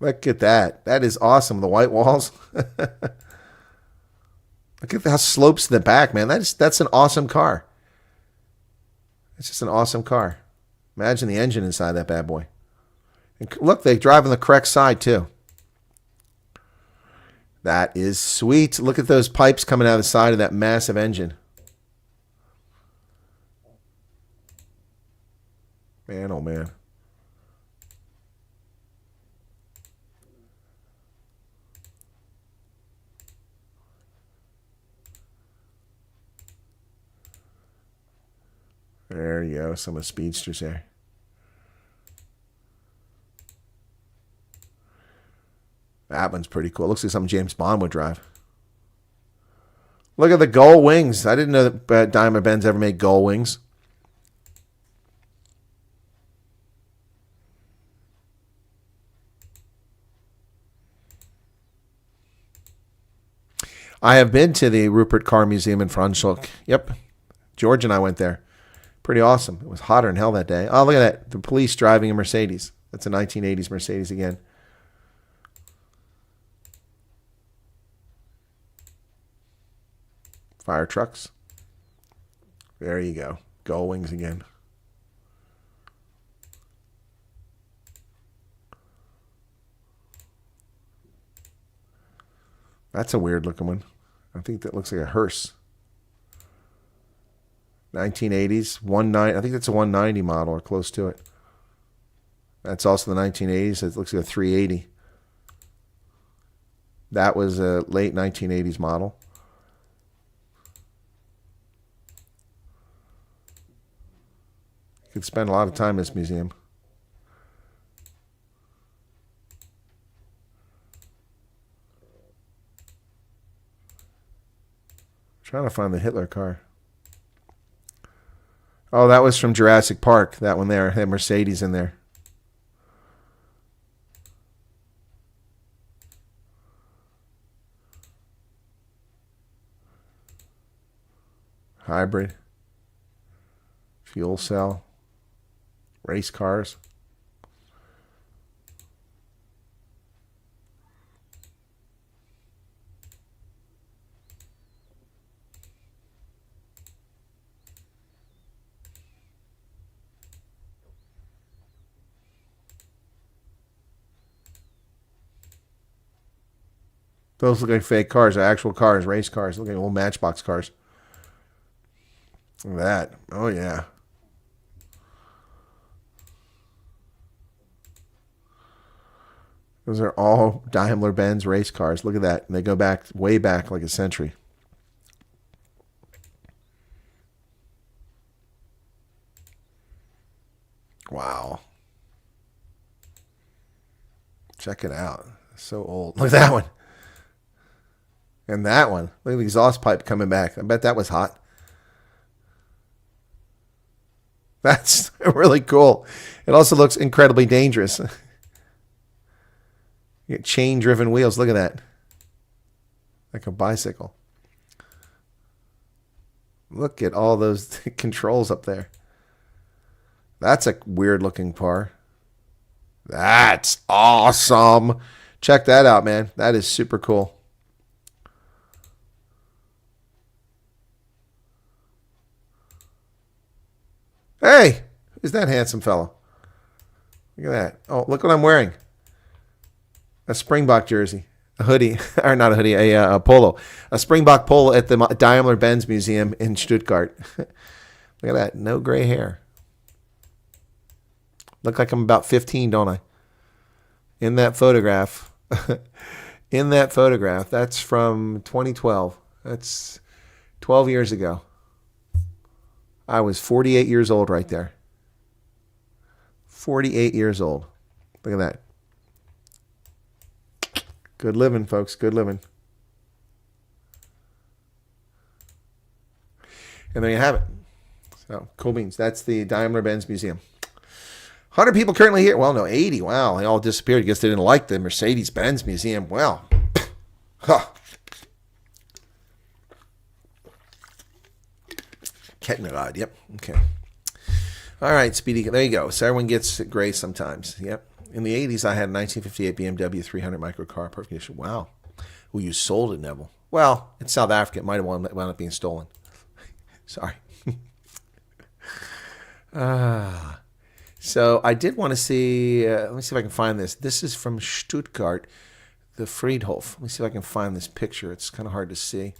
Look at that. That is awesome. The white walls. Look at how slopes to the back, man. That's an awesome car. It's just an awesome car. Imagine the engine inside that bad boy. And look, they drive on the correct side, too. That is sweet. Look at those pipes coming out of the side of that massive engine. Man, oh man. There you go. Some of the speedsters there. That one's pretty cool. Looks like something James Bond would drive. Look at the gull wings. I didn't know that Daimler-Benz ever made gull wings. I have been to the Rupert Car Museum in Franschhoek. Yep. George and I went there. Pretty awesome. It was hotter than hell that day. Oh, look at that. The police driving a Mercedes. That's a 1980s Mercedes again. Fire trucks. There you go. Gull wings again. That's a weird looking one. I think that looks like a hearse. 1980s. I think that's a 190 model or close to it. That's also the 1980s. It looks like a 380. That was a late 1980s model. You could spend a lot of time in this museum. Trying to find the Hitler car. Oh, that was from Jurassic Park. That one there. Had Mercedes in there. Hybrid. Fuel cell. Race cars. Those look like fake cars. They're actual cars, race cars. Look like old Matchbox cars. Look at that. Oh, yeah. Those are all Daimler-Benz race cars. Look at that. And they go back, way back, like a century. Wow. Check it out. So old. Look at that one. And that one. Look at the exhaust pipe coming back. I bet that was hot. That's really cool. It also looks incredibly dangerous. You get chain-driven wheels. Look at that. Like a bicycle. Look at all those controls up there. That's a weird-looking car. That's awesome. Check that out, man. That is super cool. Hey, who's that handsome fellow? Look at that. Oh, look what I'm wearing. A Springbok jersey. A hoodie. Or not a hoodie, a polo. A Springbok polo at the Daimler-Benz Museum in Stuttgart. Look at that. No gray hair. Look like I'm about 15, don't I? In that photograph. In that photograph. That's from 2012. That's 12 years ago. I was 48 years old right there. 48 years old. Look at that. Good living, folks. Good living. And there you have it. So, cool beans. That's the Daimler-Benz Museum. 100 people currently here. Well, no, 80. Wow, they all disappeared. I guess they didn't like the Mercedes-Benz Museum. Well, huh. Kettenrad, yep. Okay. All right, Speedy. There you go. So everyone gets gray sometimes. Yep. In the 80s, I had a 1958 BMW 300 microcar, perfect condition. Wow. Well, you sold it, Neville. Well, in South Africa, it might have wound up being stolen. Sorry. So I did want to see, let me see if I can find this. This is from Stuttgart, the Friedhof. Let me see if I can find this picture. It's kind of hard to see.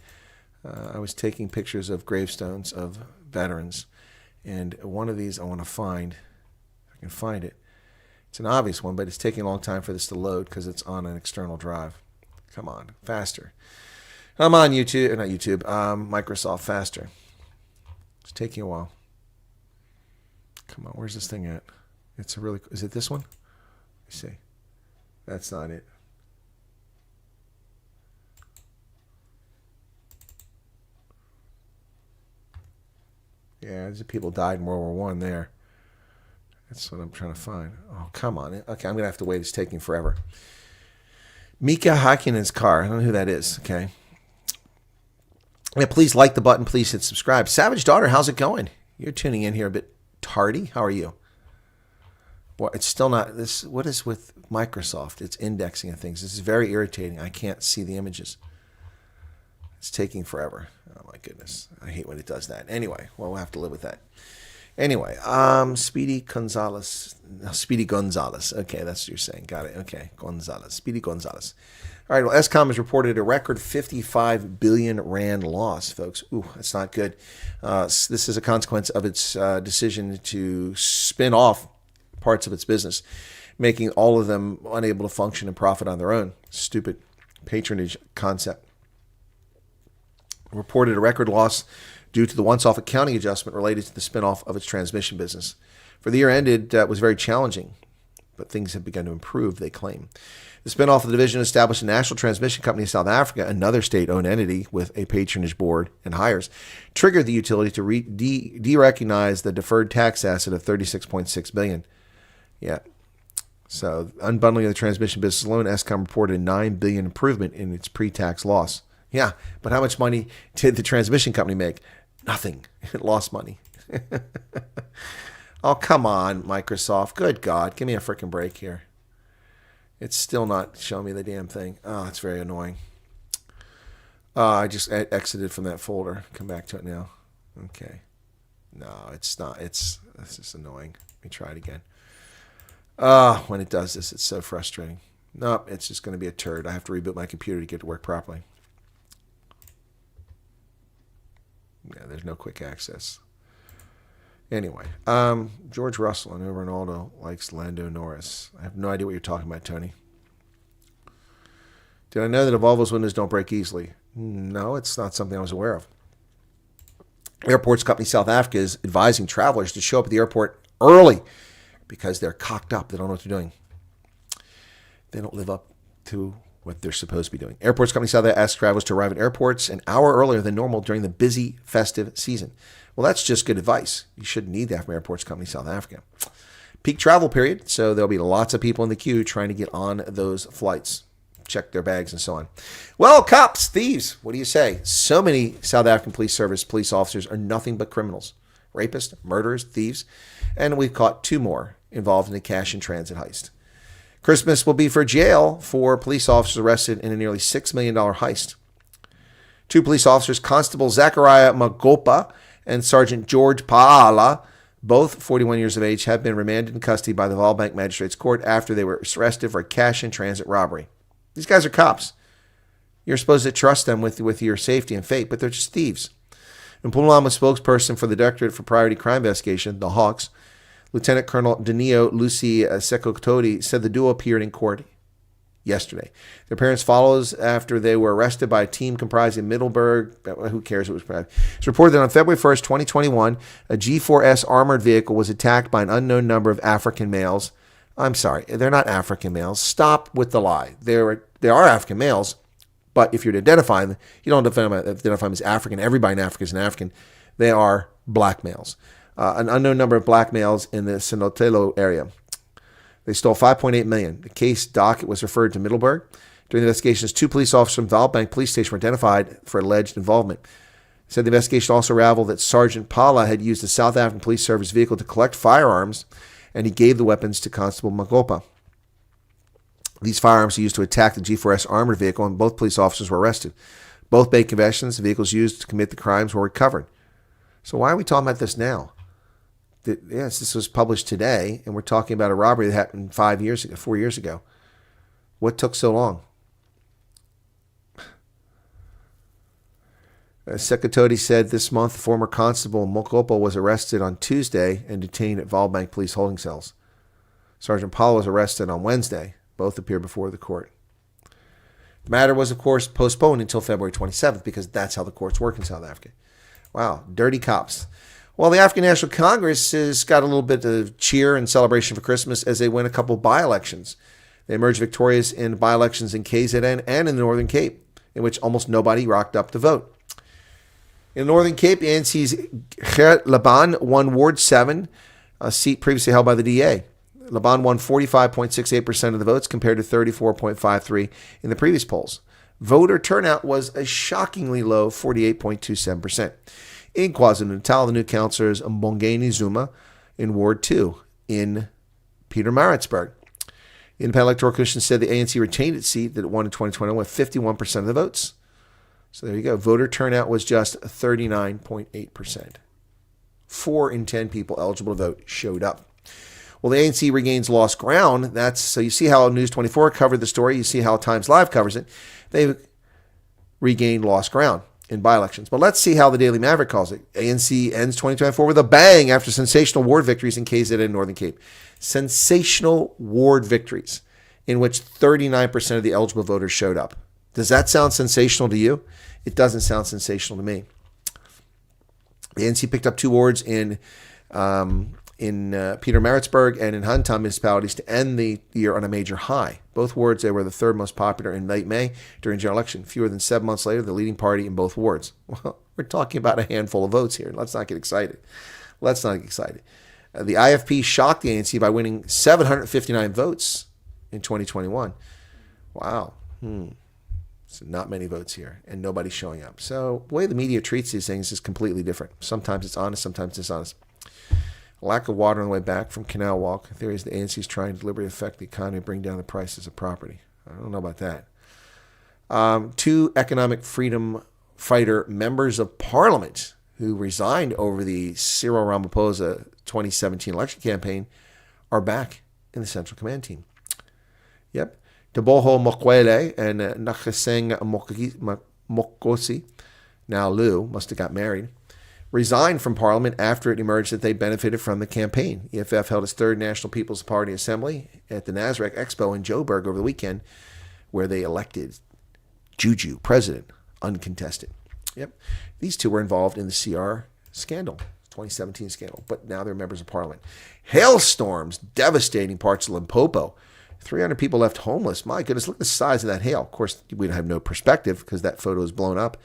I was taking pictures of gravestones of veterans, and one of these I want to find. If I can find it. It's an obvious one, but it's taking a long time for this to load because it's on an external drive. Come on, faster. I'm on YouTube, not YouTube, Microsoft, faster. It's taking a while. Come on, where's this thing at? It's a really, is it this one? Let me see. That's not it. Yeah, these people died in World War One there. That's what I'm trying to find. Oh, come on. Okay, I'm going to have to wait. It's taking forever. Mika Hakinen's car. I don't know who that is. Okay. Yeah, please like the button. Please hit subscribe. Savage Daughter, how's it going? You're tuning in here a bit tardy. How are you? Well, it's still not this. What is with Microsoft? It's indexing and things. This is very irritating. I can't see the images. It's taking forever. Oh my goodness. I hate when it does that. Anyway, well, we'll have to live with that. Anyway, Speedy Gonzalez. No, Speedy Gonzalez. Okay, that's what you're saying. Got it. Okay, Gonzalez. Speedy Gonzalez. All right, well, Eskom has reported a record 55 billion rand loss, folks. Ooh, that's not good. This is a consequence of its decision to spin off parts of its business, making all of them unable to function and profit on their own. Stupid patronage concept. Reported a record loss due to the once-off accounting adjustment related to the spinoff of its transmission business. For the year ended, was very challenging, but things have begun to improve, they claim. The spinoff of the division established a national transmission company in South Africa, another state-owned entity with a patronage board and hires, triggered the utility to de-recognize the deferred tax asset of $36.6 billion. Yeah. So, unbundling of the transmission business alone, Eskom reported a $9 billion improvement in its pre-tax loss. Yeah, but how much money did the transmission company make? Nothing. It lost money. Oh, come on, Microsoft. Good God. Give me a freaking break here. It's still not showing me the damn thing. Oh, it's very annoying. I just exited from that folder. Come back to it now. Okay. No, it's not. This is annoying. Let me try it again. When it does this, it's so frustrating. Nope, it's just going to be a turd. I have to reboot my computer to get it to work properly. Yeah, there's no quick access. Anyway, George Russell and Ronaldo likes Lando Norris. I have no idea what you're talking about, Tony. Did I know that a Volvo's windows don't break easily? No, it's not something I was aware of. Airports company South Africa is advising travelers to show up at the airport early because they're cocked up. They don't know what they're doing. They don't live up to what they're supposed to be doing. Airports company South Africa asks travelers to arrive at airports an hour earlier than normal during the busy festive season. Well, that's just good advice. You shouldn't need that from Airports company South Africa. Peak travel period, so there'll be lots of people in the queue trying to get on those flights, check their bags and so on. Well, cops, thieves, what do you say? So many South African police service police officers are nothing but criminals, rapists, murderers, thieves, and we've caught 2 more involved in the cash and transit heist. Christmas will be for jail for police officers arrested in a nearly $6 million heist. 2 police officers, Constable Zachariah Magopa and Sergeant George Paala, both 41 years of age, have been remanded in custody by the Waalbank Magistrates Court after they were arrested for a cash and transit robbery. These guys are cops. You're supposed to trust them with your safety and fate, but they're just thieves. Mpumalanga spokesperson for the Directorate for Priority Crime Investigation, the Hawks, Lieutenant Colonel Denio Lucy Sekotodi, said the duo appeared in court yesterday. Their appearance follows after they were arrested by a team comprising Middleburg. Who cares? It's reported that on February 1st, 2021, a G4S armored vehicle was attacked by an unknown number of African males. I'm sorry, they're not African males. Stop with the lie. They are African males, but if you're to identify them, you don't identify them as African. Everybody in Africa is an African. They are black males. An unknown number of black males in the Sinotelo area. They stole $5.8 million. The case docket was referred to Middleburg. During the investigations, 2 police officers from Waalbank Police Station were identified for alleged involvement. It said the investigation also unraveled that Sergeant Pala had used the South African Police Service vehicle to collect firearms, and he gave the weapons to Constable Magopa. These firearms were used to attack the G4S armored vehicle, and both police officers were arrested. Both made confessions. The vehicles used to commit the crimes were recovered. So why are we talking about this now? Yes, this was published today, and we're talking about a robbery that happened 4 years ago. What took so long? Sekotodi said this month, former constable Mokopo was arrested on Tuesday and detained at Waalbank police holding cells. Sergeant Paul was arrested on Wednesday. Both appeared before the court. The matter was, of course, postponed until February 27th because that's how the courts work in South Africa. Wow, dirty cops. Well, the African National Congress has got a little bit of cheer and celebration for Christmas as they win a couple by-elections. They emerged victorious in by-elections in KZN and in the Northern Cape, in which almost nobody rocked up to vote. In the Northern Cape, the ANC's Gerrit Laban won Ward 7, a seat previously held by the DA. Laban won 45.68% of the votes compared to 34.53% in the previous polls. Voter turnout was a shockingly low 48.27%. In KwaZulu-Natal, the new councillor is Mbongeni Zuma in Ward 2 in Peter Maritzburg. The Independent Electoral Commission said the ANC retained its seat that it won in 2021 with 51% of the votes. So there you go. Voter turnout was just 39.8%. 4 in 10 people eligible to vote showed up. Well, the ANC regains lost ground. So you see how News 24 covered the story. You see how Times Live covers it. They've regained lost ground in by-elections. But let's see how the Daily Maverick calls it. ANC ends 2024 with a bang after sensational ward victories in KZN and Northern Cape. Sensational ward victories in which 39% of the eligible voters showed up. Does that sound sensational to you? It doesn't sound sensational to me. The ANC picked up 2 wards in Peter Maritzburg and in Hantam municipalities to end the year on a major high. Both wards, they were the 3rd most popular in late May during general election. Fewer than 7 months later, the leading party in both wards. Well, we're talking about a handful of votes here. Let's not get excited. The IFP shocked the ANC by winning 759 votes in 2021. Wow. So not many votes here, and nobody's showing up. So the way the media treats these things is completely different. Sometimes it's honest, sometimes it's dishonest. Lack of water on the way back from Canal Walk. Theory is the ANC is trying to deliberately affect the economy and bring down the prices of property. I don't know about that. 2 economic freedom fighter members of parliament who resigned over the Cyril Ramaphosa 2017 election campaign are back in the Central Command team. Yep. Teboho Mokwele and Nakaseng Mokosi, now Lou, must have got married, resigned from Parliament after it emerged that they benefited from the campaign. EFF held its 3rd National People's Party Assembly at the Nasrec Expo in Joburg over the weekend, where they elected Juju president, uncontested. Yep. These 2 were involved in the CR scandal, 2017 scandal, but now they're members of Parliament. Hailstorms devastating parts of Limpopo. 300 people left homeless. My goodness, look at the size of that hail. Of course, we have no perspective because that photo is blown up.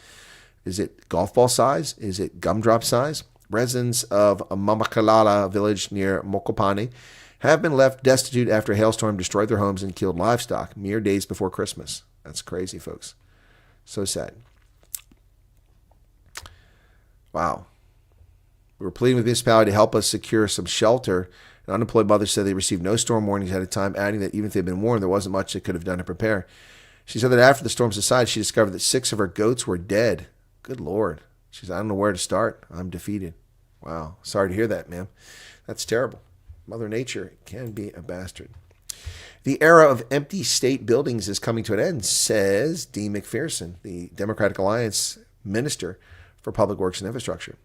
Is it golf ball size? Is it gumdrop size? Residents of Mamakalala village near Mokopane have been left destitute after a hailstorm destroyed their homes and killed livestock mere days before Christmas. That's crazy, folks. So sad. Wow. We were pleading with the municipality to help us secure some shelter. An unemployed mother said they received no storm warnings ahead of time, adding that even if they'd been warned, there wasn't much they could have done to prepare. She said that after the storm subsided, she discovered that 6 of her goats were dead. Good Lord. She said, I don't know where to start. I'm defeated. Wow. Sorry to hear that, ma'am. That's terrible. Mother Nature can be a bastard. The era of empty state buildings is coming to an end, says Dean McPherson, the Democratic Alliance Minister for Public Works and Infrastructure.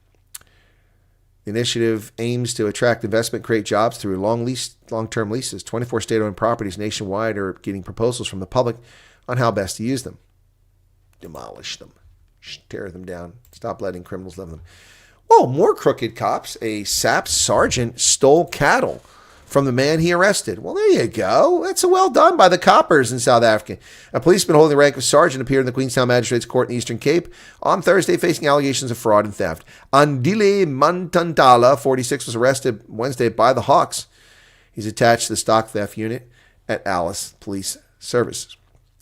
The initiative aims to attract investment, create jobs through long-term leases. 24 state-owned properties nationwide are getting proposals from the public on how best to use them. Demolish them. Tear them down. Stop letting criminals live in them. Oh, more crooked cops. A SAP sergeant stole cattle from the man he arrested. Well, there you go. That's a well done by the coppers in South Africa. A policeman holding the rank of sergeant appeared in the Queenstown Magistrates Court in the Eastern Cape on Thursday facing allegations of fraud and theft. Andile Mantantala, 46, was arrested Wednesday by the Hawks. He's attached to the stock theft unit at Alice Police Services.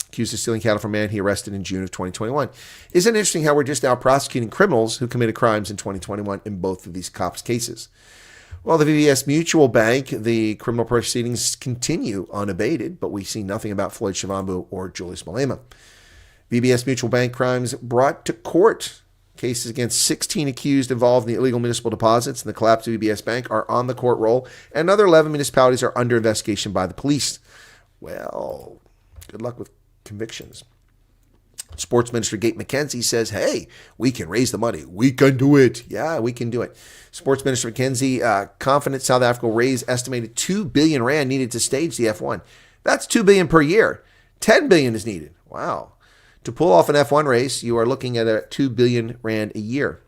Accused of stealing cattle from a man he arrested in June of 2021. Isn't it interesting how we're just now prosecuting criminals who committed crimes in 2021 in both of these cops' cases? Well, the VBS Mutual Bank, the criminal proceedings continue unabated, but we see nothing about Floyd Shivambu or Julius Malema. VBS Mutual Bank crimes brought to court. Cases against 16 accused involved in the illegal municipal deposits and the collapse of VBS Bank are on the court roll, and another 11 municipalities are under investigation by the police. Well, good luck with convictions. Sports Minister Gate McKenzie says, hey, we can raise the money. We can do it. Yeah, we can do it. Sports Minister McKenzie, confident South Africa will raise estimated 2 billion rand needed to stage the F1. That's 2 billion per year. 10 billion is needed. Wow. To pull off an F1 race, you are looking at a 2 billion rand a year.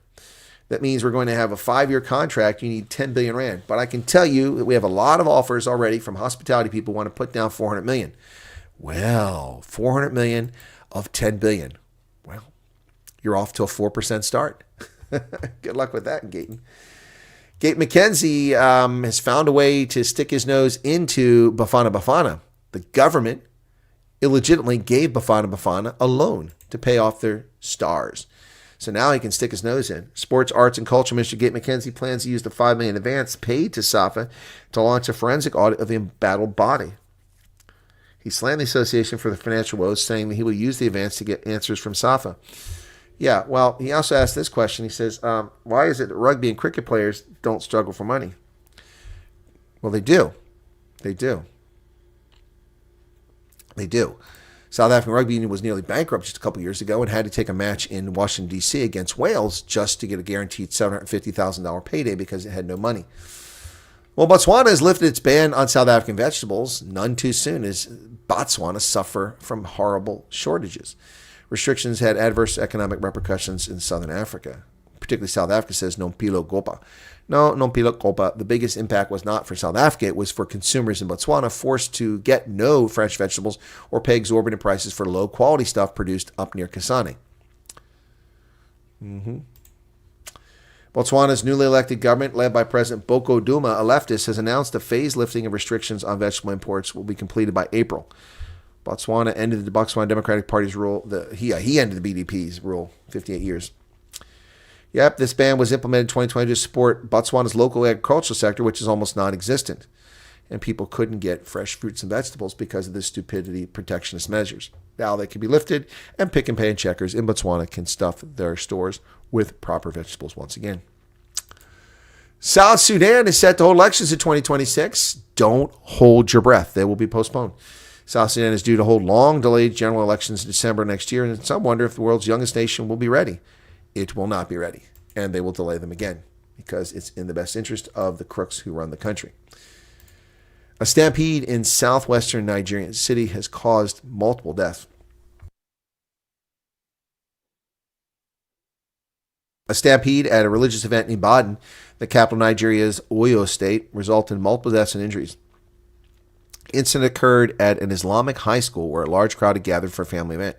That means we're going to have a 5-year contract. You need 10 billion rand. But I can tell you that we have a lot of offers already from hospitality people who want to put down 400 million. Well, 400 million of 10 billion. Well, you're off to a 4% start. Good luck with that, Gayton. Gate McKenzie has found a way to stick his nose into Bafana Bafana. The government illegitimately gave Bafana Bafana a loan to pay off their stars. So now he can stick his nose in. Sports, Arts, and Culture Minister Gate McKenzie plans to use the $5 million advance paid to SAFA to launch a forensic audit of the embattled body. He slammed the association for the financial woes, saying that he will use the advance to get answers from SAFA. Yeah, well, he also asked this question. He says, why is it that rugby and cricket players don't struggle for money? Well, they do. They do. They do. South African Rugby Union was nearly bankrupt just a couple years ago and had to take a match in Washington, D.C. against Wales just to get a guaranteed $750,000 payday because it had no money. Well, Botswana has lifted its ban on South African vegetables none too soon as Botswana suffer from horrible shortages. Restrictions had adverse economic repercussions in southern Africa. Particularly South Africa says non pilo gopa. No, non pilo gopa. The biggest impact was not for South Africa. It was for consumers in Botswana forced to get no fresh vegetables or pay exorbitant prices for low-quality stuff produced up near Kasane. Botswana's newly elected government, led by President Boko Duma, a leftist, has announced a phased lifting of restrictions on vegetable imports will be completed by April. Botswana ended the Botswana Democratic Party's rule. He ended the BDP's rule, 58 years. Yep, this ban was implemented in 2020 to support Botswana's local agricultural sector, which is almost non-existent. And people couldn't get fresh fruits and vegetables because of the stupidity protectionist measures. Now they can be lifted, and pick and pay and checkers in Botswana can stuff their stores with proper vegetables once again. South Sudan is set to hold elections in 2026. Don't hold your breath. They will be postponed. South Sudan is due to hold long-delayed general elections in December next year, and some wonder if the world's youngest nation will be ready. It will not be ready, and they will delay them again because it's in the best interest of the crooks who run the country. A stampede in southwestern Nigerian city has caused multiple deaths. A stampede at a religious event in Ibadan, the capital of Nigeria's Oyo state, resulted in multiple deaths and injuries. Incident occurred at an Islamic high school where a large crowd had gathered for a family event.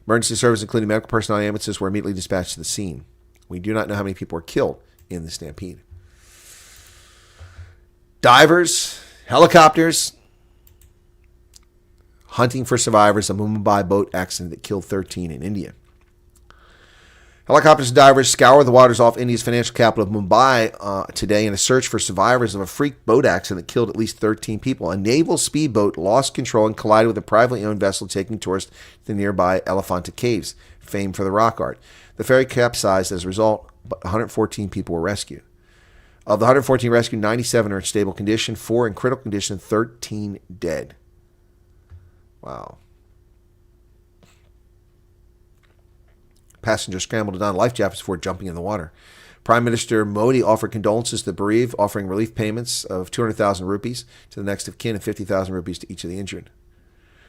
Emergency services, including medical personnel and ambulances, were immediately dispatched to the scene. We do not know how many people were killed in the stampede. Divers, helicopters, hunting for survivors of a Mumbai boat accident that killed 13 in India. Helicopters and divers scour the waters off India's financial capital of Mumbai today in a search for survivors of a freak boat accident that killed at least 13 people. A naval speedboat lost control and collided with a privately owned vessel taking tourists to the nearby Elephanta Caves, famed for the rock art. The ferry capsized as a result, but 114 people were rescued. Of the 114 rescued, 97 are in stable condition, 4 in critical condition, 13 dead. Wow. Passengers scrambled to don life jackets before jumping in the water. Prime Minister Modi offered condolences to the bereaved, offering relief payments of 200,000 rupees to the next of kin and 50,000 rupees to each of the injured.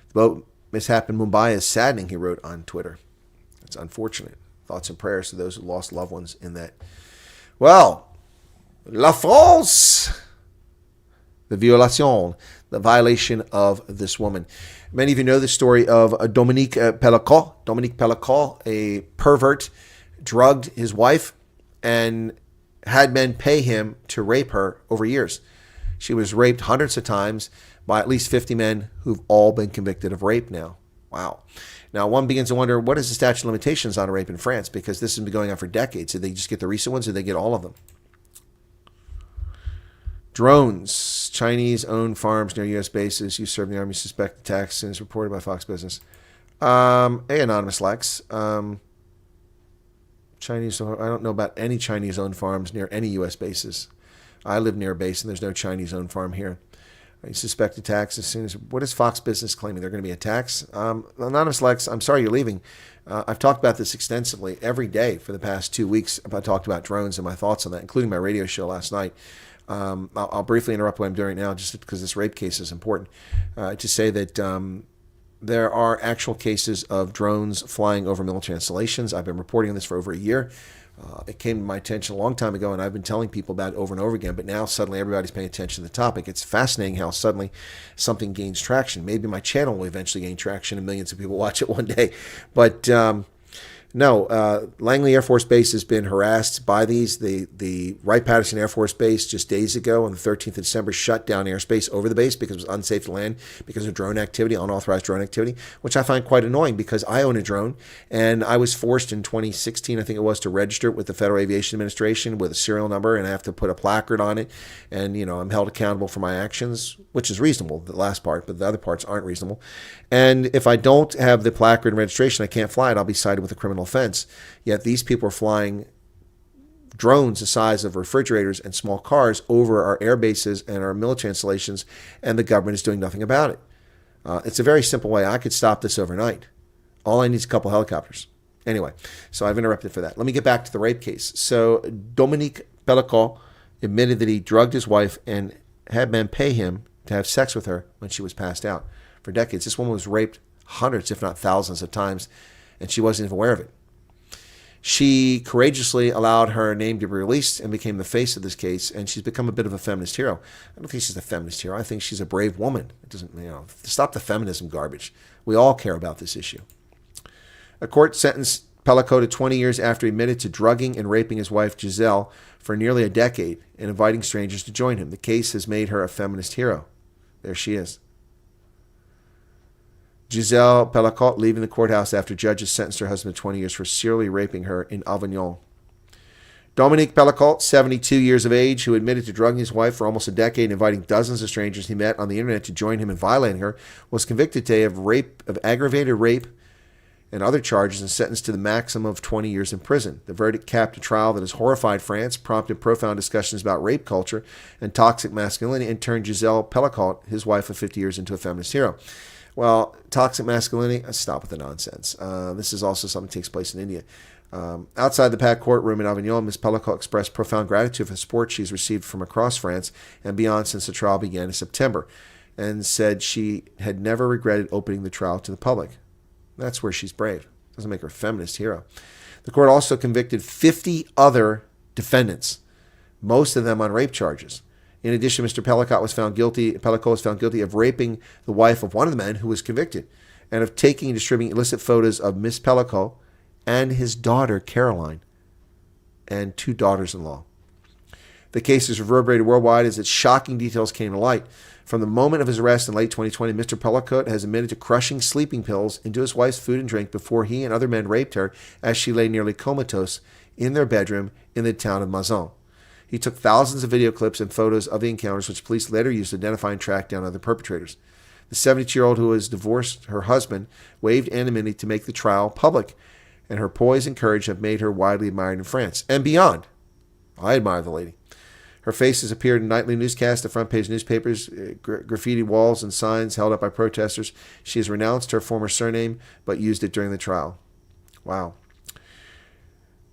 The boat mishap in Mumbai is saddening, he wrote on Twitter. It's unfortunate. Thoughts and prayers to those who lost loved ones in that. Well, La France, the violation of this woman. Many of you know the story of Dominique Pelicot. Dominique Pelicot, a pervert, drugged his wife and had men pay him to rape her over years. She was raped hundreds of times by at least 50 men who've all been convicted of rape now. Wow. Now, one begins to wonder, what is the statute of limitations on rape in France? Because this has been going on for decades. Did they just get the recent ones or did they get all of them? Drones. Chinese-owned farms near U.S. bases. You serve in the Army, suspect attacks, and is reported by Fox Business. Anonymous Lex. Chinese. I don't know about any Chinese-owned farms near any U.S. bases. I live near a base, and there's no Chinese-owned farm here. I suspect attacks as soon as... What is Fox Business claiming? They're going to be attacks? Anonymous Lex, I'm sorry you're leaving. I've talked about this extensively every day for the past 2 weeks. I've talked about drones and my thoughts on that, including my radio show last night. I'll briefly interrupt what I'm doing now just because this rape case is important, to say that there are actual cases of drones flying over military installations. I've been reporting on this for over a year. It came to my attention a long time ago, and I've been telling people about it over and over again, but now suddenly everybody's paying attention to the topic. It's fascinating how suddenly something gains traction. Maybe my channel will eventually gain traction and millions of people watch it one day. But No, Langley Air Force Base has been harassed by these. The Wright-Patterson Air Force Base just days ago on the 13th of December shut down airspace over the base because it was unsafe to land because of drone activity, unauthorized drone activity, which I find quite annoying because I own a drone and I was forced in 2016, I think it was, to register it with the Federal Aviation Administration with a serial number, and I have to put a placard on it, and I'm held accountable for my actions, which is reasonable, the last part, but the other parts aren't reasonable. And if I don't have the placard and registration, I can't fly it, I'll be cited with a criminal offense. Yet these people are flying drones the size of refrigerators and small cars over our air bases and our military installations, and the government is doing nothing about it. It's a very simple way. I could stop this overnight. All I need is a couple helicopters. Anyway, so I've interrupted for that. Let me get back to the rape case. So Dominique Pelicot admitted that he drugged his wife and had men pay him to have sex with her when she was passed out. For decades, this woman was raped hundreds, if not thousands of times, and she wasn't even aware of it. She courageously allowed her name to be released and became the face of this case, and she's become a bit of a feminist hero. I don't think she's a feminist hero. I think she's a brave woman. It doesn't, stop the feminism garbage. We all care about this issue. A court sentenced Pelicot to 20 years after he admitted to drugging and raping his wife Giselle for nearly a decade and inviting strangers to join him. The case has made her a feminist hero. There she is. Giselle Pelicot leaving the courthouse after judges sentenced her husband to 20 years for serially raping her in Avignon. Dominique Pelicot, 72 years of age, who admitted to drugging his wife for almost a decade and inviting dozens of strangers he met on the internet to join him in violating her, was convicted today of aggravated rape and other charges and sentenced to the maximum of 20 years in prison. The verdict capped a trial that has horrified France, prompted profound discussions about rape culture and toxic masculinity, and turned Giselle Pelicot, his wife of 50 years, into a feminist hero. Well, toxic masculinity, stop with the nonsense. This is also something that takes place in India. Outside the packed courtroom in Avignon, Ms. Pelicot expressed profound gratitude for the support she's received from across France and beyond since the trial began in September, and said she had never regretted opening the trial to the public. That's where she's brave. Doesn't make her a feminist hero. The court also convicted 50 other defendants, most of them on rape charges. In addition, Mr. Pelicot was found guilty of raping the wife of one of the men who was convicted, and of taking and distributing illicit photos of Miss Pelicot and his daughter, Caroline, and 2 daughters-in-law. The case is reverberated worldwide as its shocking details came to light. From the moment of his arrest in late 2020, Mr. Pelicot has admitted to crushing sleeping pills into his wife's food and drink before he and other men raped her as she lay nearly comatose in their bedroom in the town of Mazan. He took thousands of video clips and photos of the encounters, which police later used to identify and track down other perpetrators. The 72-year-old who has divorced her husband waived anonymity to make the trial public, and her poise and courage have made her widely admired in France and beyond. I admire the lady. Her face has appeared in nightly newscasts, the front-page newspapers, graffiti walls, and signs held up by protesters. She has renounced her former surname, but used it during the trial. Wow.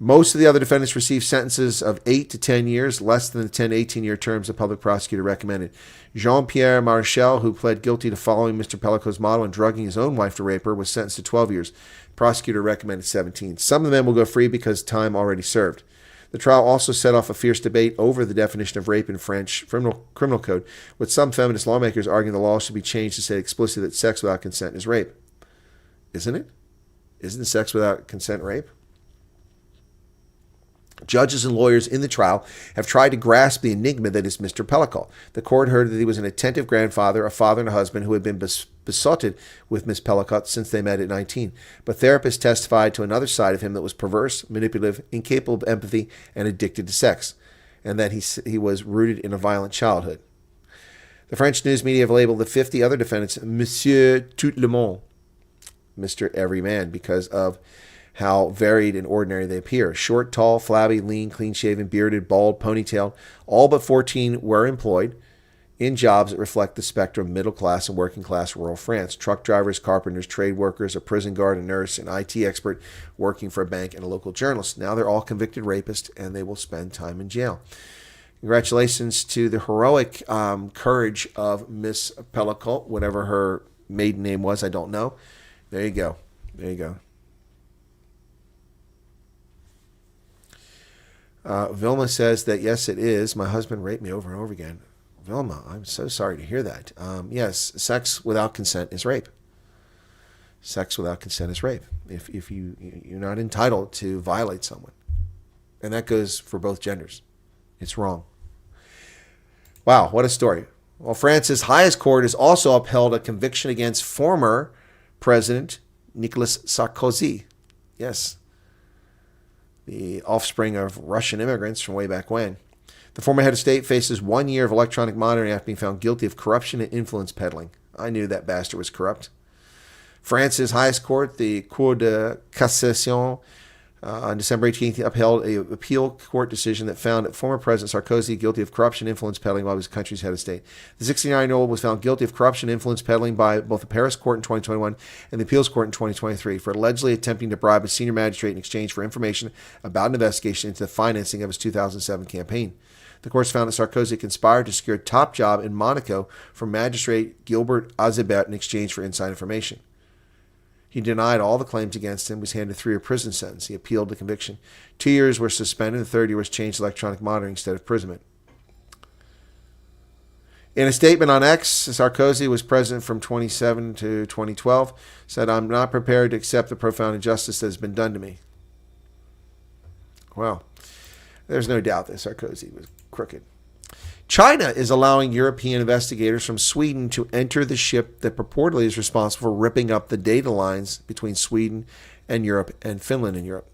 Most of the other defendants received sentences of 8 to 10 years, less than the 10 to 18-year terms the public prosecutor recommended. Jean-Pierre Marchal, who pled guilty to following Mr. Pelicot's model and drugging his own wife to rape her, was sentenced to 12 years. The prosecutor recommended 17. Some of them will go free because time already served. The trial also set off a fierce debate over the definition of rape in French criminal code, with some feminist lawmakers arguing the law should be changed to say explicitly that sex without consent is rape. Isn't it? Isn't sex without consent rape? Judges and lawyers in the trial have tried to grasp the enigma that is Mr. Pelicot. The court heard that he was an attentive grandfather, a father and a husband who had been besotted with Miss Pelicot since they met at 19. But therapists testified to another side of him that was perverse, manipulative, incapable of empathy, and addicted to sex, and that he was rooted in a violent childhood. The French news media have labeled the 50 other defendants Monsieur Tout le Monde, Mr. Everyman, because of how varied and ordinary they appear. Short, tall, flabby, lean, clean-shaven, bearded, bald, ponytailed. All but 14 were employed in jobs that reflect the spectrum of middle-class and working-class rural France. Truck drivers, carpenters, trade workers, a prison guard, a nurse, an IT expert working for a bank, and a local journalist. Now they're all convicted rapists, and they will spend time in jail. Congratulations to the heroic courage of Miss Pelicot, whatever her maiden name was, I don't know. There you go. There you go. Vilma says that, yes, it is. My husband raped me over and over again. Vilma, I'm so sorry to hear that. Yes, sex without consent is rape. sex without consent is rape. If you're not entitled to violate someone. And that goes for both genders. It's wrong. Wow, what a story. Well, France's highest court has also upheld a conviction against former President Nicolas Sarkozy. Yes, the offspring of Russian immigrants from way back when. The former head of state faces 1 year of electronic monitoring after being found guilty of corruption and influence peddling. I knew that bastard was corrupt. France's highest court, the Cour de Cassation, on December 18th, upheld an appeal court decision that found that former President Sarkozy guilty of corruption and influence peddling while he was the country's head of state. The 69-year-old was found guilty of corruption and influence peddling by both the Paris court in 2021 and the appeals court in 2023 for allegedly attempting to bribe a senior magistrate in exchange for information about an investigation into the financing of his 2007 campaign. The courts found that Sarkozy conspired to secure a top job in Monaco from magistrate Gilbert Azebet in exchange for inside information. He denied all the claims against him, was handed a 3-year prison sentence. He appealed the conviction. 2 years were suspended, and the third year was changed to electronic monitoring instead of imprisonment. In a statement on X, Sarkozy was president from 2007 to 2012, said, "I'm not prepared to accept the profound injustice that has been done to me." Well, there's no doubt that Sarkozy was crooked. China is allowing European investigators from Sweden to enter the ship that purportedly is responsible for ripping up the data lines between Sweden and Europe and Finland and Europe.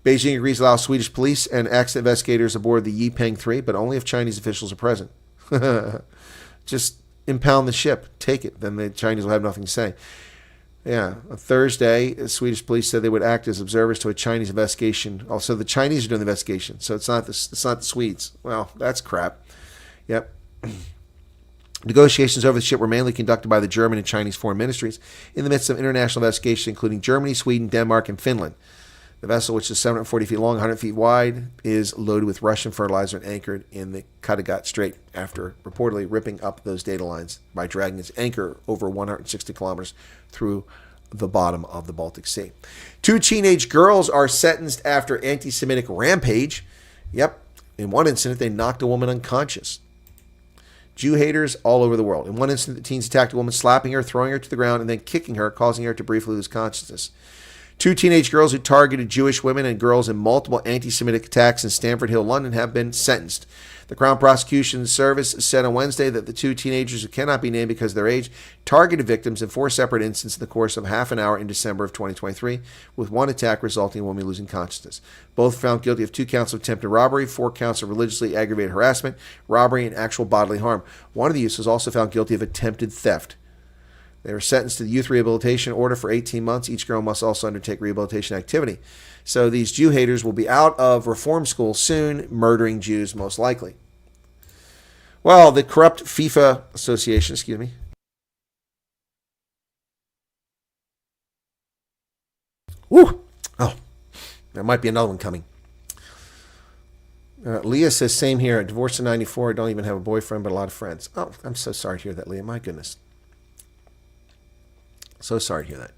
Beijing agrees to allow Swedish police and ex-investigators aboard the Yipeng 3, but only if Chinese officials are present. Just impound the ship. Take it. Then the Chinese will have nothing to say. Yeah. On Thursday, the Swedish police said they would act as observers to a Chinese investigation. Also, the Chinese are doing the investigation, so it's not the Swedes. Well, that's crap. Yep. Negotiations over the ship were mainly conducted by the German and Chinese foreign ministries in the midst of international investigation, including Germany, Sweden, Denmark, and Finland. The vessel, which is 740 feet long, 100 feet wide, is loaded with Russian fertilizer and anchored in the Kattegat Strait after reportedly ripping up those data lines by dragging its anchor over 160 kilometers through the bottom of the Baltic Sea. 2 teenage girls are sentenced after anti-Semitic rampage. Yep. In one incident, they knocked a woman unconscious. Jew haters all over the world. In one incident, the teens attacked a woman, slapping her, throwing her to the ground, and then kicking her, causing her to briefly lose consciousness. 2 teenage girls who targeted Jewish women and girls in multiple anti-Semitic attacks in Stamford Hill, London, have been sentenced. The Crown Prosecution Service said on Wednesday that the 2 teenagers, who cannot be named because of their age, targeted victims in 4 separate incidents in the course of half an hour in December of 2023, with one attack resulting in a woman losing consciousness. Both found guilty of 2 counts of attempted robbery, 4 counts of religiously aggravated harassment, robbery, and actual bodily harm. One of the youths was also found guilty of attempted theft. They were sentenced to the youth rehabilitation order for 18 months. Each girl must also undertake rehabilitation activity. So these Jew haters will be out of reform school soon, murdering Jews most likely. Well, the corrupt FIFA Association, Woo! Oh, there might be another one coming. Leah says, same here. Divorced in 94. I don't even have a boyfriend, but a lot of friends. Oh, I'm so sorry to hear that, Leah. My goodness. So sorry to hear that.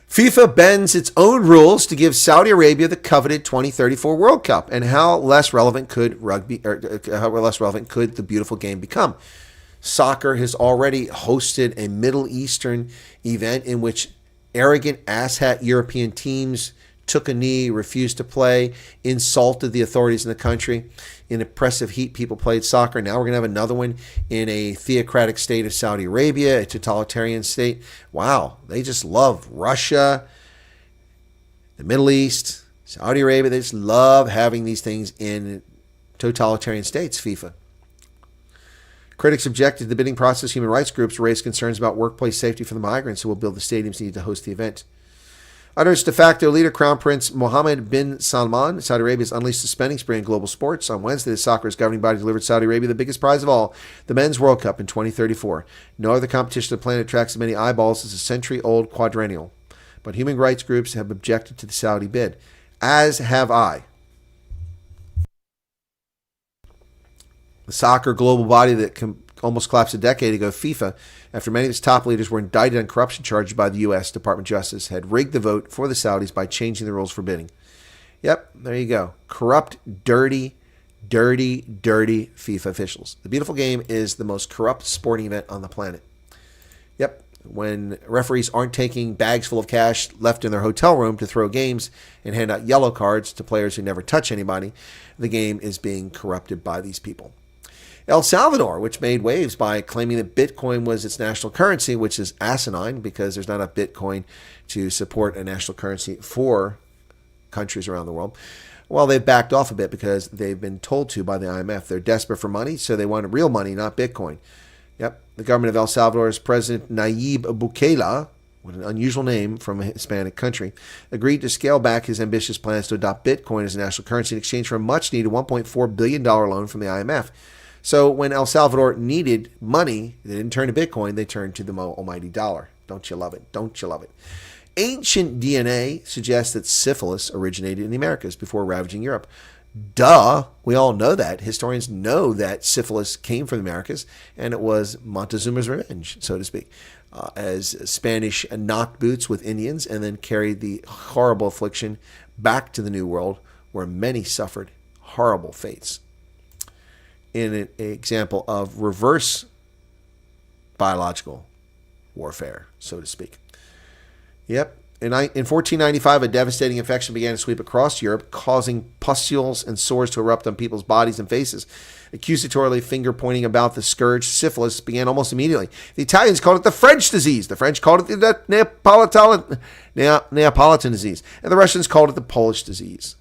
FIFA bends its own rules to give Saudi Arabia the coveted 2034 World Cup, and how less relevant could the beautiful game become? Soccer has already hosted a Middle Eastern event in which arrogant asshat European teams took a knee, refused to play, insulted the authorities in the country. In oppressive heat, people played soccer. Now we're going to have another one in a theocratic state of Saudi Arabia, a totalitarian state. Wow, they just love Russia, the Middle East, Saudi Arabia. They just love having these things in totalitarian states, FIFA. Critics objected to the bidding process. Human rights groups raised concerns about workplace safety for the migrants who will build the stadiums needed to host the event. Under its de facto leader, Crown Prince Mohammed bin Salman, Saudi Arabia's unleashed the spending spree in global sports. On Wednesday, the soccer's governing body delivered Saudi Arabia the biggest prize of all, the Men's World Cup in 2034. No other competition on the planet attracts as many eyeballs as a century-old quadrennial. But human rights groups have objected to the Saudi bid, as have I. The soccer global body that almost collapsed a decade ago, FIFA, after many of its top leaders were indicted on corruption charges by the U.S. Department of Justice, had rigged the vote for the Saudis by changing the rules for bidding. Yep, there you go. Corrupt, dirty FIFA officials. The beautiful game is the most corrupt sporting event on the planet. Yep, when referees aren't taking bags full of cash left in their hotel room to throw games and hand out yellow cards to players who never touch anybody, the game is being corrupted by these people. El Salvador, which made waves by claiming that Bitcoin was its national currency, which is asinine because there's not enough Bitcoin to support a national currency for countries around the world. Well, they've backed off a bit because they've been told to by the IMF. They're desperate for money, so they want real money, not Bitcoin. Yep, the government of El Salvador's President Nayib Bukele, what an unusual name from a Hispanic country, agreed to scale back his ambitious plans to adopt Bitcoin as a national currency in exchange for a much-needed $1.4 billion loan from the IMF. So when El Salvador needed money, they didn't turn to Bitcoin, they turned to the almighty dollar. Don't you love it? Don't you love it? Ancient DNA suggests that syphilis originated in the Americas before ravaging Europe. Duh, we all know that. Historians know that syphilis came from the Americas, and it was Montezuma's revenge, so to speak, as Spanish knocked boots with Indians and then carried the horrible affliction back to the New World, where many suffered horrible fates. In an example of reverse biological warfare, so to speak. Yep. In 1495, a devastating infection began to sweep across Europe, causing pustules and sores to erupt on people's bodies and faces. Accusatorily finger-pointing about the scourge, syphilis began almost immediately. The Italians called it the French disease. The French called it the Neapolitan disease. And the Russians called it the Polish disease.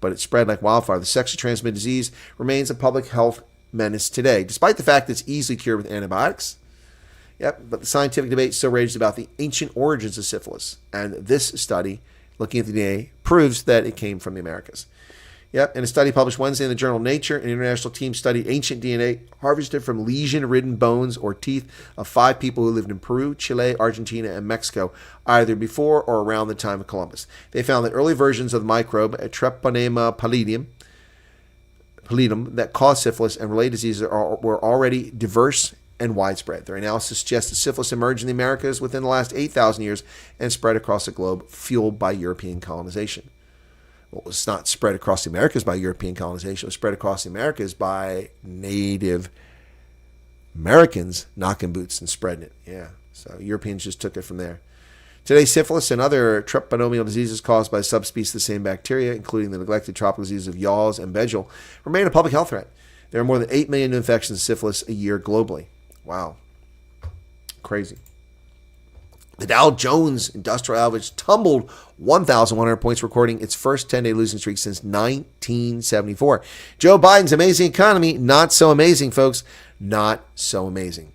But it spread like wildfire. The sexually transmitted disease remains a public health menace today, despite the fact that it's easily cured with antibiotics. Yep, but the scientific debate still rages about the ancient origins of syphilis. And this study, looking at the DNA, proves that it came from the Americas. Yep, in a study published Wednesday in the journal Nature, an international team studied ancient DNA harvested from lesion-ridden bones or teeth of 5 people who lived in Peru, Chile, Argentina, and Mexico, either before or around the time of Columbus. They found that early versions of the microbe, Treponema pallidum, that caused syphilis and related diseases were already diverse and widespread. Their analysis suggests that syphilis emerged in the Americas within the last 8,000 years and spread across the globe, fueled by European colonization. Well, it was not spread across the Americas by European colonization. It was spread across the Americas by Native Americans knocking boots and spreading it. Yeah, so Europeans just took it from there. Today, syphilis and other treponemal diseases caused by subspecies of the same bacteria, including the neglected tropical diseases of yaws and Begel, remain a public health threat. There are more than 8 million new infections of syphilis a year globally. Wow. Crazy. The Dow Jones Industrial Average tumbled 1,100 points, recording its first 10-day losing streak since 1974. Joe Biden's amazing economy, not so amazing, folks. Not so amazing.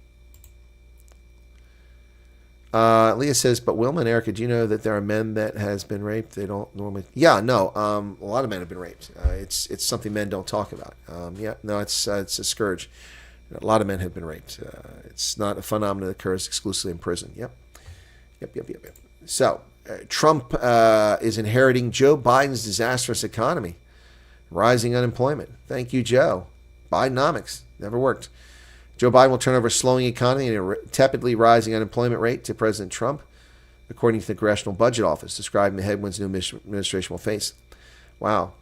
Leah says, but Wilma and Erica, do you know that there are men that has been raped? They don't normally. Yeah, no. A lot of men have been raped. It's something men don't talk about. It's a scourge. A lot of men have been raped. It's not a phenomenon that occurs exclusively in prison. Yep. So, Trump is inheriting Joe Biden's disastrous economy. Rising unemployment. Thank you, Joe. Bidenomics. Never worked. Joe Biden will turn over a slowing economy and a tepidly rising unemployment rate to President Trump, according to the Congressional Budget Office, describing the headwinds the new administration will face. Wow.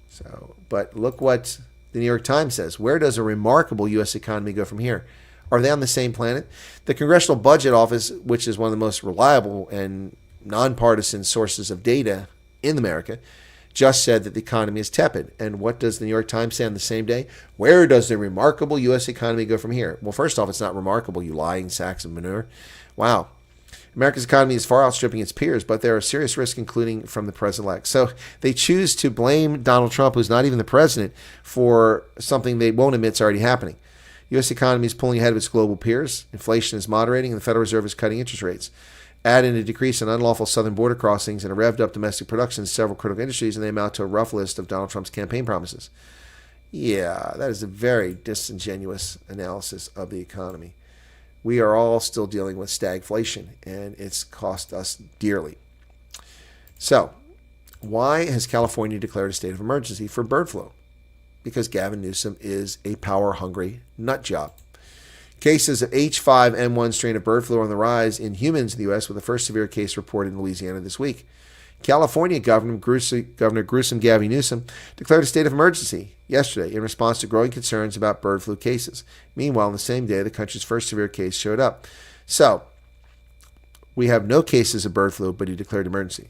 So, but look what the New York Times says. Where does a remarkable U.S. economy go from here? Are they on the same planet? The Congressional Budget Office, which is one of the most reliable and nonpartisan sources of data in America, just said that the economy is tepid. And what does the New York Times say on the same day? Where does the remarkable U.S. economy go from here? Well, first off, it's not remarkable, you lying sacks of manure. Wow. America's economy is far outstripping its peers, but there are serious risks, including from the president-elect. So they choose to blame Donald Trump, who's not even the president, for something they won't admit is already happening. U.S. economy is pulling ahead of its global peers. Inflation is moderating, and the Federal Reserve is cutting interest rates. Add in a decrease in unlawful southern border crossings and a revved-up domestic production in several critical industries, and they amount to a rough list of Donald Trump's campaign promises. Yeah, that is a very disingenuous analysis of the economy. We are all still dealing with stagflation, and it's cost us dearly. So, why has California declared a state of emergency for bird flu? Because Gavin Newsom is a power-hungry nut job. Cases of H5N1 strain of bird flu are on the rise in humans in the U.S., with the first severe case reported in Louisiana this week. California Governor Gruesome Gavin Newsom declared a state of emergency yesterday in response to growing concerns about bird flu cases. Meanwhile, on the same day, the country's first severe case showed up. So, we have no cases of bird flu, but he declared emergency.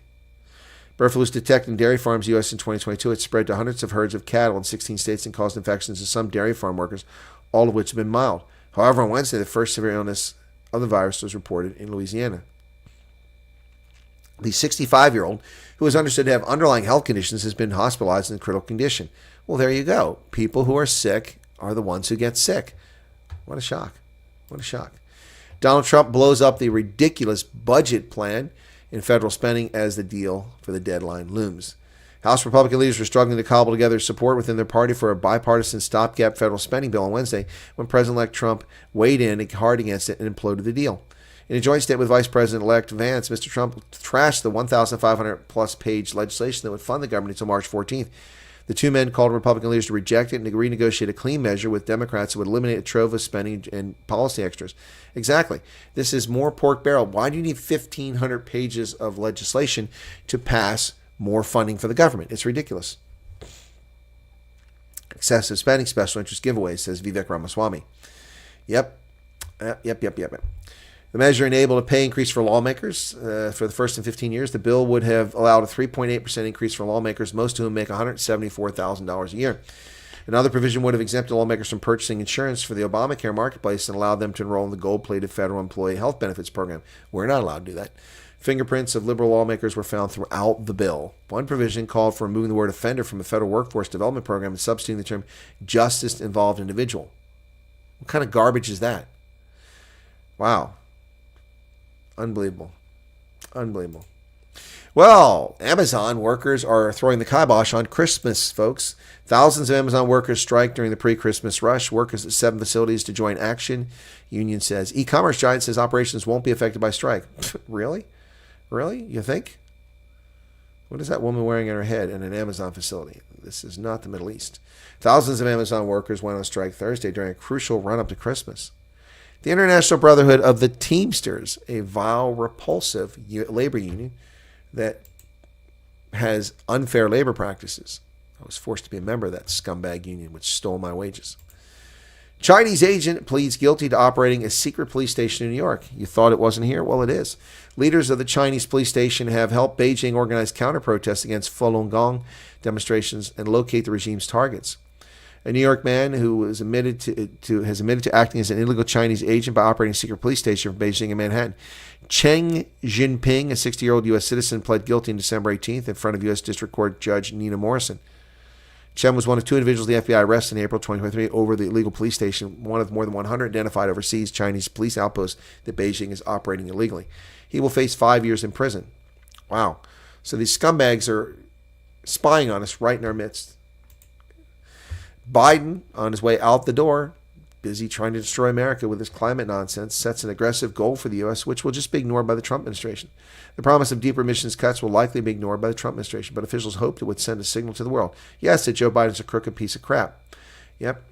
Bird flu was detected in dairy farms U.S. in 2022. It spread to hundreds of herds of cattle in 16 states and caused infections in some dairy farm workers, all of which have been mild. However, on Wednesday, the first severe illness of the virus was reported in Louisiana. The 65-year-old, who is understood to have underlying health conditions, has been hospitalized in critical condition. Well, there you go. People who are sick are the ones who get sick. What a shock. What a shock. Donald Trump blows up the ridiculous budget plan in federal spending as the deal for the deadline looms. House Republican leaders were struggling to cobble together support within their party for a bipartisan stopgap federal spending bill on Wednesday when President-elect Trump weighed in hard against it and imploded the deal. In a joint statement with Vice President-elect Vance, Mr. Trump trashed the 1,500-plus page legislation that would fund the government until March 14th. The two men called on Republican leaders to reject it and to renegotiate a clean measure with Democrats that would eliminate a trove of spending and policy extras. Exactly. This is more pork barrel. Why do you need 1,500 pages of legislation to pass more funding for the government? It's ridiculous. Excessive spending, special interest giveaways, says Vivek Ramaswamy. Yep. The measure enabled a pay increase for lawmakers for the first in 15 years. The bill would have allowed a 3.8% increase for lawmakers, most of whom make $174,000 a year. Another provision would have exempted lawmakers from purchasing insurance for the Obamacare marketplace and allowed them to enroll in the gold-plated federal employee health benefits program. We're not allowed to do that. Fingerprints of liberal lawmakers were found throughout the bill. One provision called for removing the word offender from the federal workforce development program and substituting the term justice-involved individual. What kind of garbage is that? Wow. Unbelievable. Well, Amazon workers are throwing the kibosh on Christmas, folks. Thousands of Amazon workers strike during the pre-Christmas rush. Workers at 7 facilities to join action. Union says. E-commerce giant says operations won't be affected by strike. Really? Really? You think? What is that woman wearing on her head in an Amazon facility? This is not the Middle East. Thousands of Amazon workers went on strike Thursday during a crucial run-up to Christmas. The International Brotherhood of the Teamsters, a vile, repulsive labor union that has unfair labor practices. I was forced to be a member of that scumbag union which stole my wages. Chinese agent pleads guilty to operating a secret police station in New York. You thought it wasn't here? Well, it is. Leaders of the Chinese police station have helped Beijing organize counter-protests against Falun Gong demonstrations and locate the regime's targets. A New York man who has admitted to acting as an illegal Chinese agent by operating a secret police station for Beijing and Manhattan. Cheng Jinping, a 60-year-old U.S. citizen, pled guilty on December 18th in front of U.S. District Court Judge Nina Morrison. Chen was one of 2 individuals the FBI arrested in April 2023 over the illegal police station, one of more than 100 identified overseas Chinese police outposts that Beijing is operating illegally. He will face 5 years in prison. Wow. So these scumbags are spying on us right in our midst. Biden, on his way out the door, busy trying to destroy America with his climate nonsense, sets an aggressive goal for the U.S., which will just be ignored by the Trump administration. The promise of deeper emissions cuts will likely be ignored by the Trump administration, but officials hoped it would send a signal to the world. Yes, that Joe Biden's a crooked piece of crap. Yep.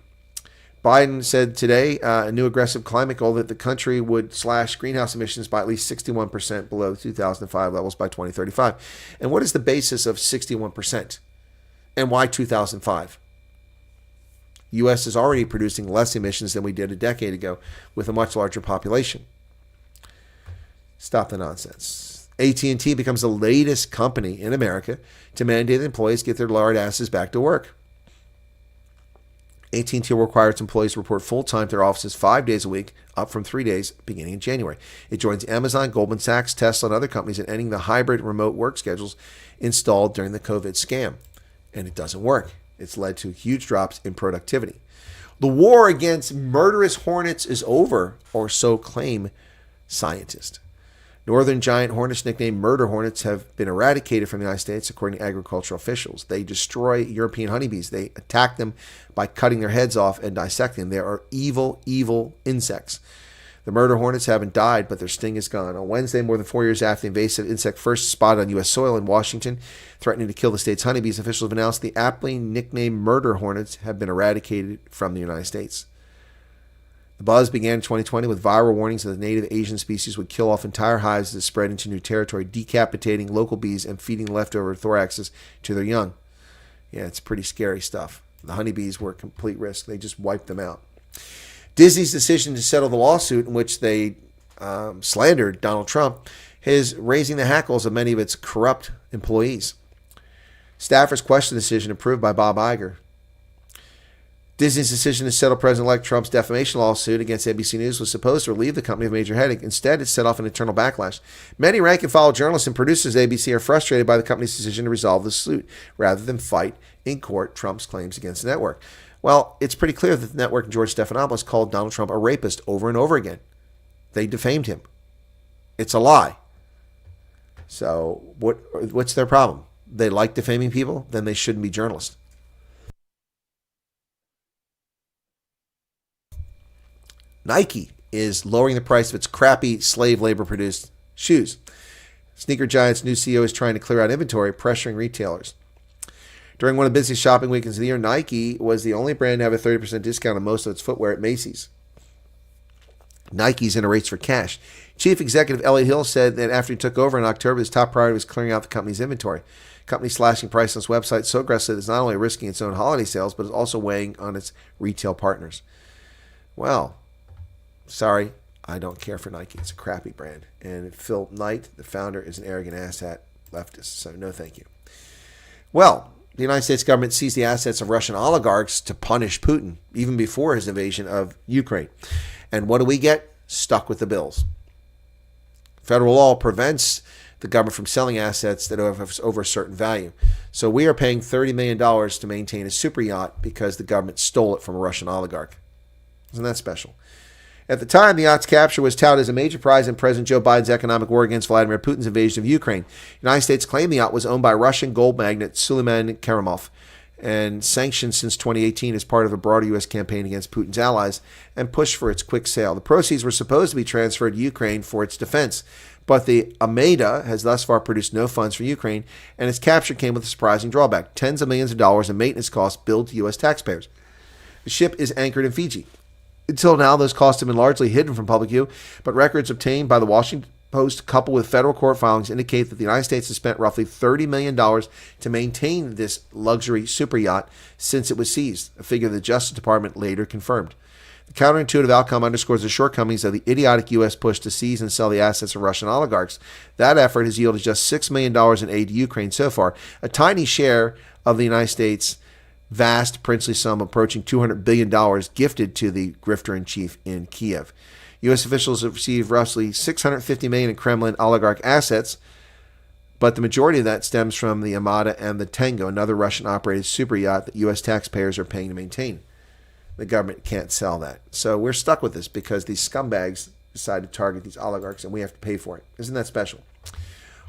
Biden said today a new aggressive climate goal that the country would slash greenhouse emissions by at least 61% below 2005 levels by 2035. And what is the basis of 61%? And why 2005? U.S. is already producing less emissions than we did a decade ago with a much larger population. Stop the nonsense. AT&T becomes the latest company in America to mandate that employees get their lard asses back to work. AT&T will require its employees to report full-time to their offices 5 days a week, up from 3 days beginning in January. It joins Amazon, Goldman Sachs, Tesla, and other companies in ending the hybrid remote work schedules installed during the COVID scam. And it doesn't work. It's led to huge drops in productivity. The war against murderous hornets is over, or so claim scientists. Northern giant hornets, nicknamed murder hornets, have been eradicated from the United States, according to agricultural officials. They destroy European honeybees. They attack them by cutting their heads off and dissecting them. They are evil, evil insects. The murder hornets haven't died, but their sting is gone. On Wednesday, more than 4 years after the invasive insect first spotted on U.S. soil in Washington, threatening to kill the state's honeybees, officials have announced the aptly nicknamed murder hornets have been eradicated from the United States. The buzz began in 2020 with viral warnings that the native Asian species would kill off entire hives as it spread into new territory, decapitating local bees and feeding leftover thoraxes to their young. Yeah, it's pretty scary stuff. The honeybees were a complete risk. They just wiped them out. Disney's decision to settle the lawsuit in which they slandered Donald Trump is raising the hackles of many of its corrupt employees. Staffers questioned the decision approved by Bob Iger. Disney's decision to settle President-elect Trump's defamation lawsuit against ABC News was supposed to relieve the company of a major headache. Instead, it set off an internal backlash. Many rank-and-file journalists and producers at ABC are frustrated by the company's decision to resolve the suit rather than fight in court Trump's claims against the network. Well, it's pretty clear that the network and George Stephanopoulos called Donald Trump a rapist over and over again. They defamed him. It's a lie. So what's their problem? They like defaming people? Then they shouldn't be journalists. Nike is lowering the price of its crappy slave labor produced shoes. Sneaker Giant's new CEO is trying to clear out inventory, pressuring retailers. During one of the busiest shopping weekends of the year, Nike was the only brand to have a 30% discount on most of its footwear at Macy's. Nike's in a race for cash. Chief Executive Elliot Hill said that after he took over in October, his top priority was clearing out the company's inventory. The company slashing price on its website so aggressively that it's not only risking its own holiday sales, but is also weighing on its retail partners. Well, sorry, I don't care for Nike. It's a crappy brand. And Phil Knight, the founder, is an arrogant asshat leftist. So no thank you. Well, the United States government seized the assets of Russian oligarchs to punish Putin, even before his invasion of Ukraine. And what do we get? Stuck with the bills. Federal law prevents the government from selling assets that are over a certain value. So we are paying $30 million to maintain a super yacht because the government stole it from a Russian oligarch. Isn't that special? At the time, the yacht's capture was touted as a major prize in President Joe Biden's economic war against Vladimir Putin's invasion of Ukraine. The United States claimed the yacht was owned by Russian gold magnate Suleiman Karimov and sanctioned since 2018 as part of a broader U.S. campaign against Putin's allies and pushed for its quick sale. The proceeds were supposed to be transferred to Ukraine for its defense, but the Armada has thus far produced no funds for Ukraine, and its capture came with a surprising drawback: tens of millions of dollars in maintenance costs billed to U.S. taxpayers. The ship is anchored in Fiji. Until now, those costs have been largely hidden from public view, but records obtained by the Washington Post, coupled with federal court filings, indicate that the United States has spent roughly $30 million to maintain this luxury super yacht since it was seized, a figure the Justice Department later confirmed. The counterintuitive outcome underscores the shortcomings of the idiotic U.S. push to seize and sell the assets of Russian oligarchs. That effort has yielded just $6 million in aid to Ukraine so far, a tiny share of the United States' vast princely sum approaching $200 billion gifted to the grifter-in-chief in Kiev. U.S. officials have received roughly $650 million in Kremlin oligarch assets, but the majority of that stems from the Armada and the Tango, another Russian-operated super yacht that U.S. taxpayers are paying to maintain. The government can't sell that. So we're stuck with this because these scumbags decide to target these oligarchs, and we have to pay for it. Isn't that special?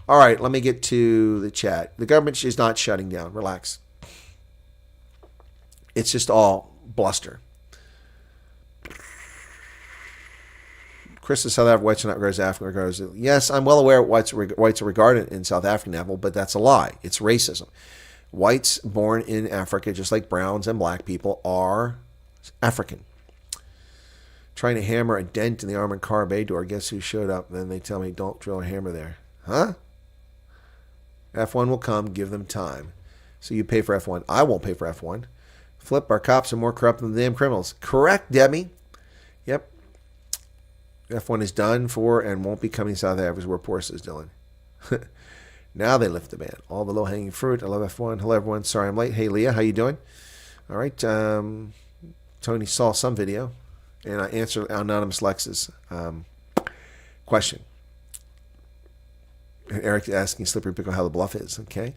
All right, let me get to the chat. The government is not shutting down. Relax. It's just all bluster. Chris of South Africa, whites are not regarded as African regarded as... Yes, I'm well aware whites are regarded in South African Neville, but that's a lie. It's racism. Whites born in Africa, just like browns and black people, are African. Trying to hammer a dent in the armored car bay door. Guess who showed up? And then they tell me, don't drill a hammer there. Huh? F1 will come. Give them time. So you pay for F1. I won't pay for F1. Flip, our cops are more corrupt than the damn criminals. Correct, Demi. Yep. F1 is done for and won't be coming to South Africa where Porsche is, Dylan. Now they lift the ban. All the low-hanging fruit. I love F1. Hello, everyone. Sorry I'm late. Hey, Leah, how you doing? All right. Tony saw some video, and I answered Anonymous Lex's question. And Eric asking Slippery Pickle how the bluff is. Okay.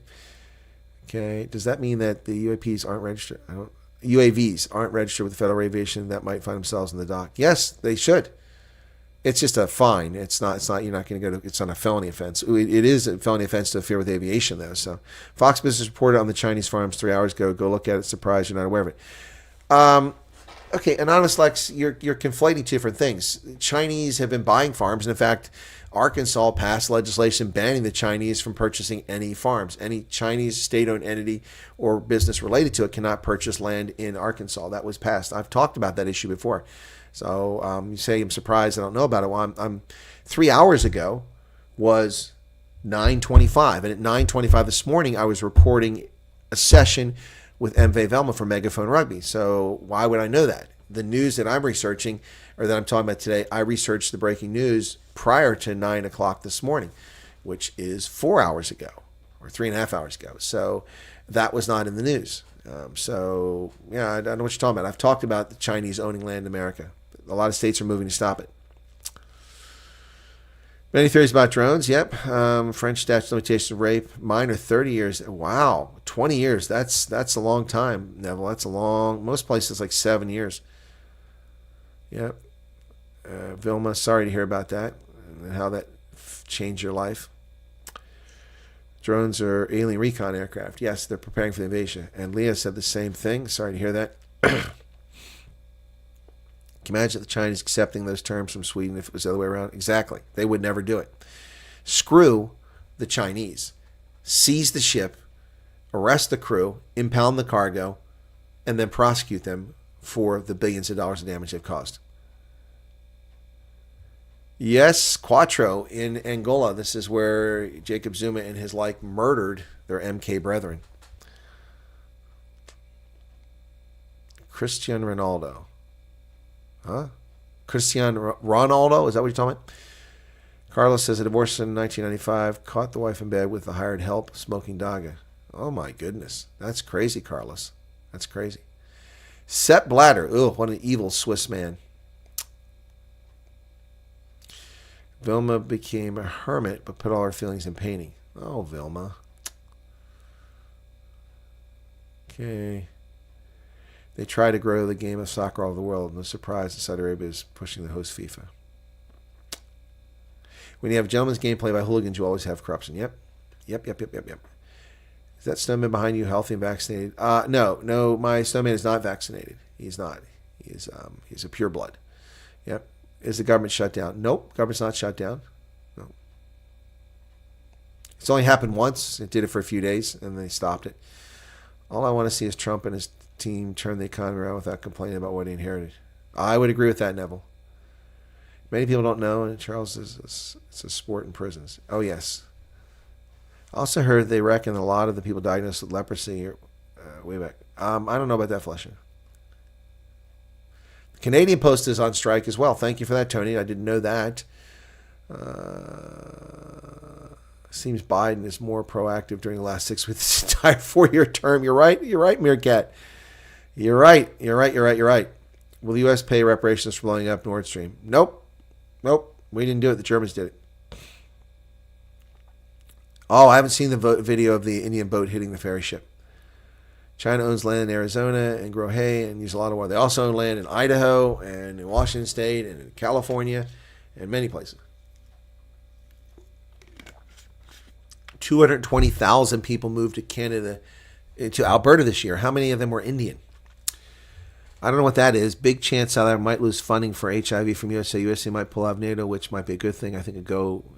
Okay. Does that mean that the UAPs aren't registered? UAVs aren't registered with the Federal Aviation that might find themselves in the dock? Yes, they should. It's just a fine. It's not. You're not going to go to. It's not a felony offense. It is a felony offense to interfere with aviation, though. So, Fox Business reported on the Chinese farms 3 hours ago. Go look at it. Surprised you're not aware of it. Okay, Anonymous Lex, you're conflating two different things. Chinese have been buying farms, and in fact, Arkansas passed legislation banning the Chinese from purchasing any farms. Any Chinese state-owned entity or business related to it cannot purchase land in Arkansas. That was passed. I've talked about that issue before. So you say I'm surprised I don't know about it. Well, I'm 3 hours ago was 9:25, and at 9:25 this morning I was reporting a session with MV Velma from Megaphone Rugby. So why would I know that? The news that I'm researching, or that I'm talking about today, I researched the breaking news prior to 9 o'clock this morning, which is 4 hours ago, or 3.5 hours ago. So that was not in the news. So, yeah, I don't know what you're talking about. I've talked about the Chinese owning land in America. A lot of states are moving to stop it. Many theories about drones. Yep. French statute of limitations of rape. Mine are 30 years. Wow. 20 years. That's a long time, Neville. That's a long. Most places like 7 years. Yep. Vilma, sorry to hear about that and how that changed your life. Drones are alien recon aircraft. Yes, they're preparing for the invasion. And Leah said the same thing. Sorry to hear that. Can you imagine the Chinese accepting those terms from Sweden if it was the other way around? Exactly. They would never do it. Screw the Chinese. Seize the ship, arrest the crew, impound the cargo, and then prosecute them for the billions of dollars of damage they've caused. Yes, Quattro in Angola. This is where Jacob Zuma and his like murdered their MK brethren. Cristiano Ronaldo. Huh? Cristiano Ronaldo? Is that what you're talking about? Carlos says a divorce in 1995 caught the wife in bed with the hired help smoking daga. Oh my goodness. That's crazy, Carlos. That's crazy. Sepp Blatter. Ugh, what an evil Swiss man. Vilma became a hermit but put all her feelings in painting. Oh, Vilma. Okay. They try to grow the game of soccer all over the world. No surprise that Saudi Arabia is pushing the host FIFA. When you have gentlemen's game played by hooligans, you always have corruption. Yep. Is that snowman behind you healthy and vaccinated? No, my snowman is not vaccinated. He's not. He's a pure blood. Yep. Is the government shut down? Nope. Government's not shut down. No. It's only happened once. It did it for a few days, and they stopped it. All I want to see is Trump and his team turn the economy around without complaining about what he inherited. I would agree with that, Neville. Many people don't know, and Charles says it's a sport in prisons. Oh, yes. I also heard they reckon a lot of the people diagnosed with leprosy are way back. I don't know about that, Fletcher. The Canadian Post is on strike as well. Thank you for that, Tony. I didn't know that. Seems Biden is more proactive during the last 6 weeks, this entire 4-year term. You're right, Meerkat. You're right. Will the U.S. pay reparations for blowing up Nord Stream? Nope. We didn't do it. The Germans did it. Oh, I haven't seen the video of the Indian boat hitting the ferry ship. China owns land in Arizona and grow hay and use a lot of water. They also own land in Idaho and in Washington State and in California and many places. 220,000 people moved to Canada, to Alberta this year. How many of them were Indian? I don't know what that is. Big chance South Africa might lose funding for HIV from USA. USA might pull out of NATO, which might be a good thing. I think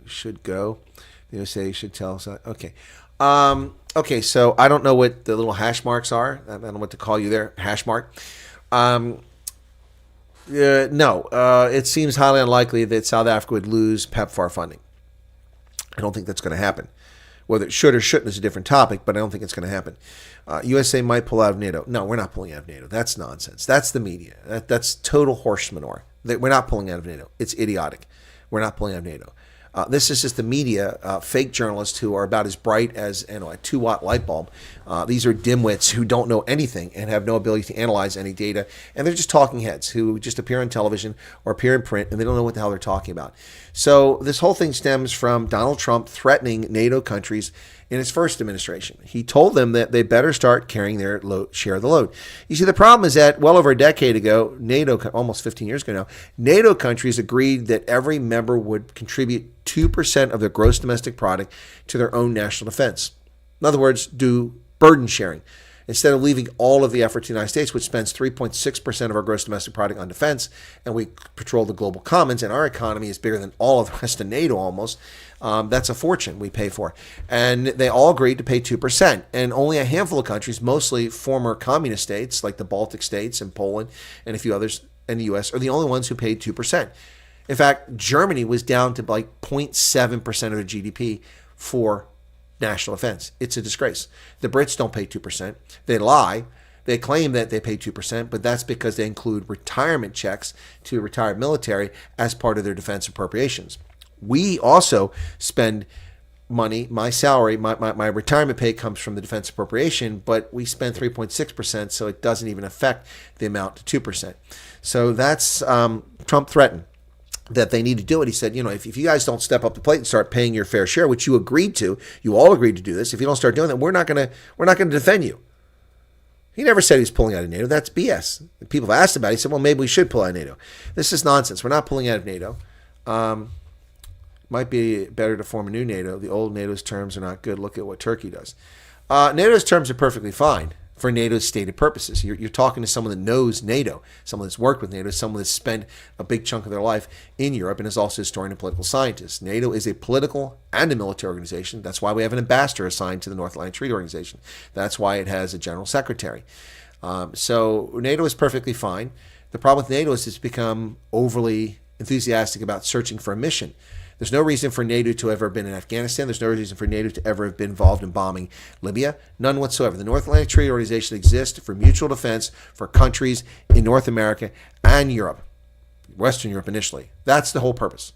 should go. The USA should tell us that. Okay. Okay, so I don't know what the little hash marks are. I don't know what to call you there. Hash mark. No. It seems highly unlikely that South Africa would lose PEPFAR funding. I don't think that's going to happen. Whether it should or shouldn't is a different topic, but I don't think it's going to happen. USA might pull out of NATO. No, we're not pulling out of NATO. That's nonsense. That's the media. That's total horse manure. We're not pulling out of NATO. It's idiotic. We're not pulling out of NATO. This is just the media, fake journalists who are about as bright as a 2-watt light bulb. These are dimwits who don't know anything and have no ability to analyze any data. And they're just talking heads who just appear on television or appear in print, and they don't know what the hell they're talking about. So this whole thing stems from Donald Trump threatening NATO countries in his first administration. He told them that they better start carrying their share of the load. You see, the problem is that well over a decade ago, NATO, almost 15 years ago now, NATO countries agreed that every member would contribute 2% of their gross domestic product to their own national defense. In other words, do burden sharing. Instead of leaving all of the effort to the United States, which spends 3.6% of our gross domestic product on defense, and we patrol the global commons, and our economy is bigger than all of the rest of NATO almost, that's a fortune we pay for. And they all agreed to pay 2%. And only a handful of countries, mostly former communist states like the Baltic states and Poland and a few others in the U.S., are the only ones who paid 2%. In fact, Germany was down to like 0.7% of their GDP for national defense. It's a disgrace. The Brits don't pay 2%. They lie. They claim that they pay 2%, but that's because they include retirement checks to retired military as part of their defense appropriations. We also spend money. My salary, my retirement pay comes from the defense appropriation, but we spend 3.6%, so it doesn't even affect the amount to 2%. So that's Trump threatened that they need to do it. He said, if you guys don't step up the plate and start paying your fair share, which you agreed to, you all agreed to do this. If you don't start doing that, we're not going to defend you. He never said he was pulling out of NATO. That's BS. People have asked about it. He said, well, maybe we should pull out of NATO. This is nonsense. We're not pulling out of NATO. Might be better to form a new NATO. The old NATO's terms are not good. Look at what Turkey does. NATO's terms are perfectly fine for NATO's stated purposes. You're talking to someone that knows NATO, someone that's worked with NATO, someone that's spent a big chunk of their life in Europe and is also a historian and political scientist. NATO is a political and a military organization. That's why we have an ambassador assigned to the North Atlantic Treaty Organization. That's why it has a general secretary. So NATO is perfectly fine. The problem with NATO is it's become overly enthusiastic about searching for a mission. There's no reason for NATO to ever have been in Afghanistan. There's no reason for NATO to ever have been involved in bombing Libya. None whatsoever. The North Atlantic Treaty Organization exists for mutual defense for countries in North America and Europe, Western Europe initially. That's the whole purpose.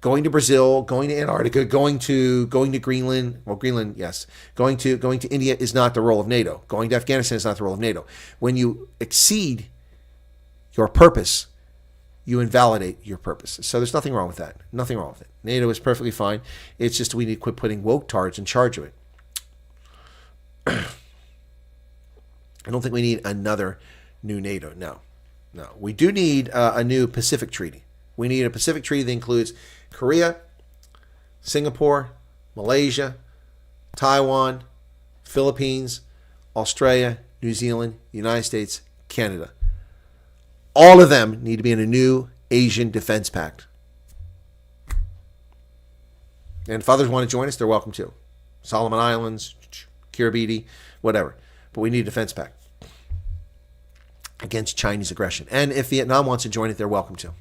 Going to Brazil, going to Antarctica, going to Greenland. Well, Greenland, yes. Going to India is not the role of NATO. Going to Afghanistan is not the role of NATO. When you exceed your purpose, you invalidate your purposes. So there's nothing wrong with that. Nothing wrong with it. NATO is perfectly fine. It's just we need to quit putting woke-tards in charge of it. I don't think we need another new NATO. No. We do need a new Pacific Treaty. We need a Pacific Treaty that includes Korea, Singapore, Malaysia, Taiwan, Philippines, Australia, New Zealand, United States, Canada. All of them need to be in a new Asian Defense Pact. And if others want to join us, they're welcome to. Solomon Islands, Kiribati, whatever. But we need a defense pact against Chinese aggression. And if Vietnam wants to join it, they're welcome to.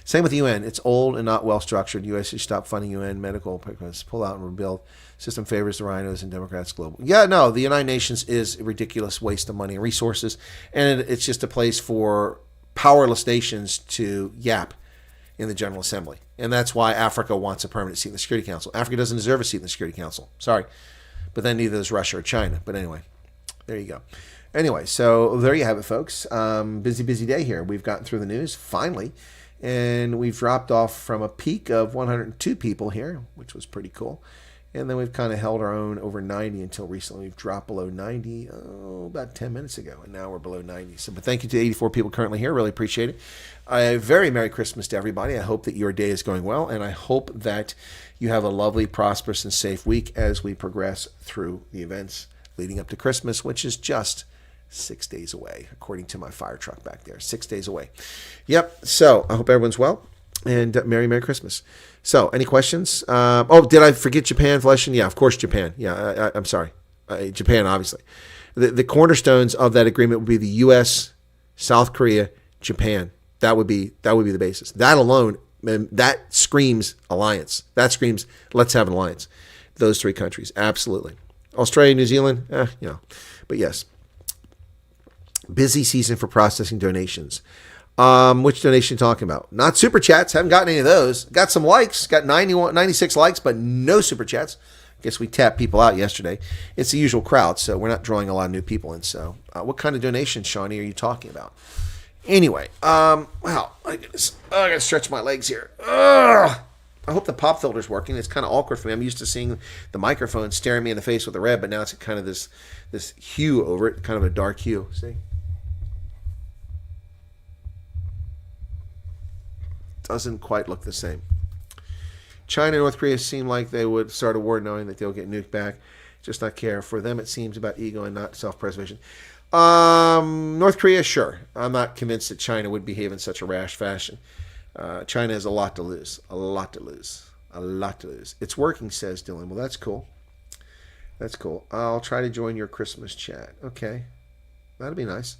Same with the UN. It's old and not well structured. U.S. should stop funding UN medical programs, pull out and rebuild. System favors the rhinos and Democrats global. Yeah, no, the United Nations is a ridiculous waste of money and resources. And it's just a place for powerless nations to yap in the General Assembly. And that's why Africa wants a permanent seat in the Security Council. Africa doesn't deserve a seat in the Security Council. Sorry. But then neither does Russia or China. But anyway, there you go. Anyway, so there you have it, folks. Busy day here. We've gotten through the news, finally. And we've dropped off from a peak of 102 people here, which was pretty cool. And then we've kind of held our own over 90 until recently. We've dropped below 90 about 10 minutes ago, and now we're below 90. So, but thank you to 84 people currently here. Really appreciate it. A very Merry Christmas to everybody. I hope that your day is going well, and I hope that you have a lovely, prosperous, and safe week as we progress through the events leading up to Christmas, which is just 6 days away, according to my fire truck back there. 6 days away. Yep. So I hope everyone's well, and Merry Christmas. So, any questions? Did I forget Japan, Fleshin? Yeah, of course, Japan. Yeah, I'm sorry. Japan, obviously. The cornerstones of that agreement would be the U.S., South Korea, Japan. That would be the basis. That alone, that screams alliance. That screams, let's have an alliance. Those three countries, absolutely. Australia, New Zealand, But yes. Busy season for processing donations. Which donation are you talking about? Not super chats. Haven't gotten any of those. Got some likes. Got 96 likes, but no super chats. Guess we tapped people out yesterday. It's the usual crowd, so we're not drawing a lot of new people in. So, what kind of donation, Shawnee, are you talking about? Anyway, wow, my goodness. I gotta stretch my legs here. I hope the pop filter's working. It's kind of awkward for me. I'm used to seeing the microphone staring me in the face with the red, but now it's kind of this hue over it, kind of a dark hue. See? Doesn't quite look the same. China and North Korea seem like they would start a war knowing that they'll get nuked back. just not care. For them, it seems about ego and not self-preservation. North Korea, sure. I'm not convinced that China would behave in such a rash fashion. China has a lot to lose. A lot to lose. A lot to lose. It's working, says Dylan. Well, that's cool. That's cool. I'll try to join your Christmas chat. Okay. That'd be nice.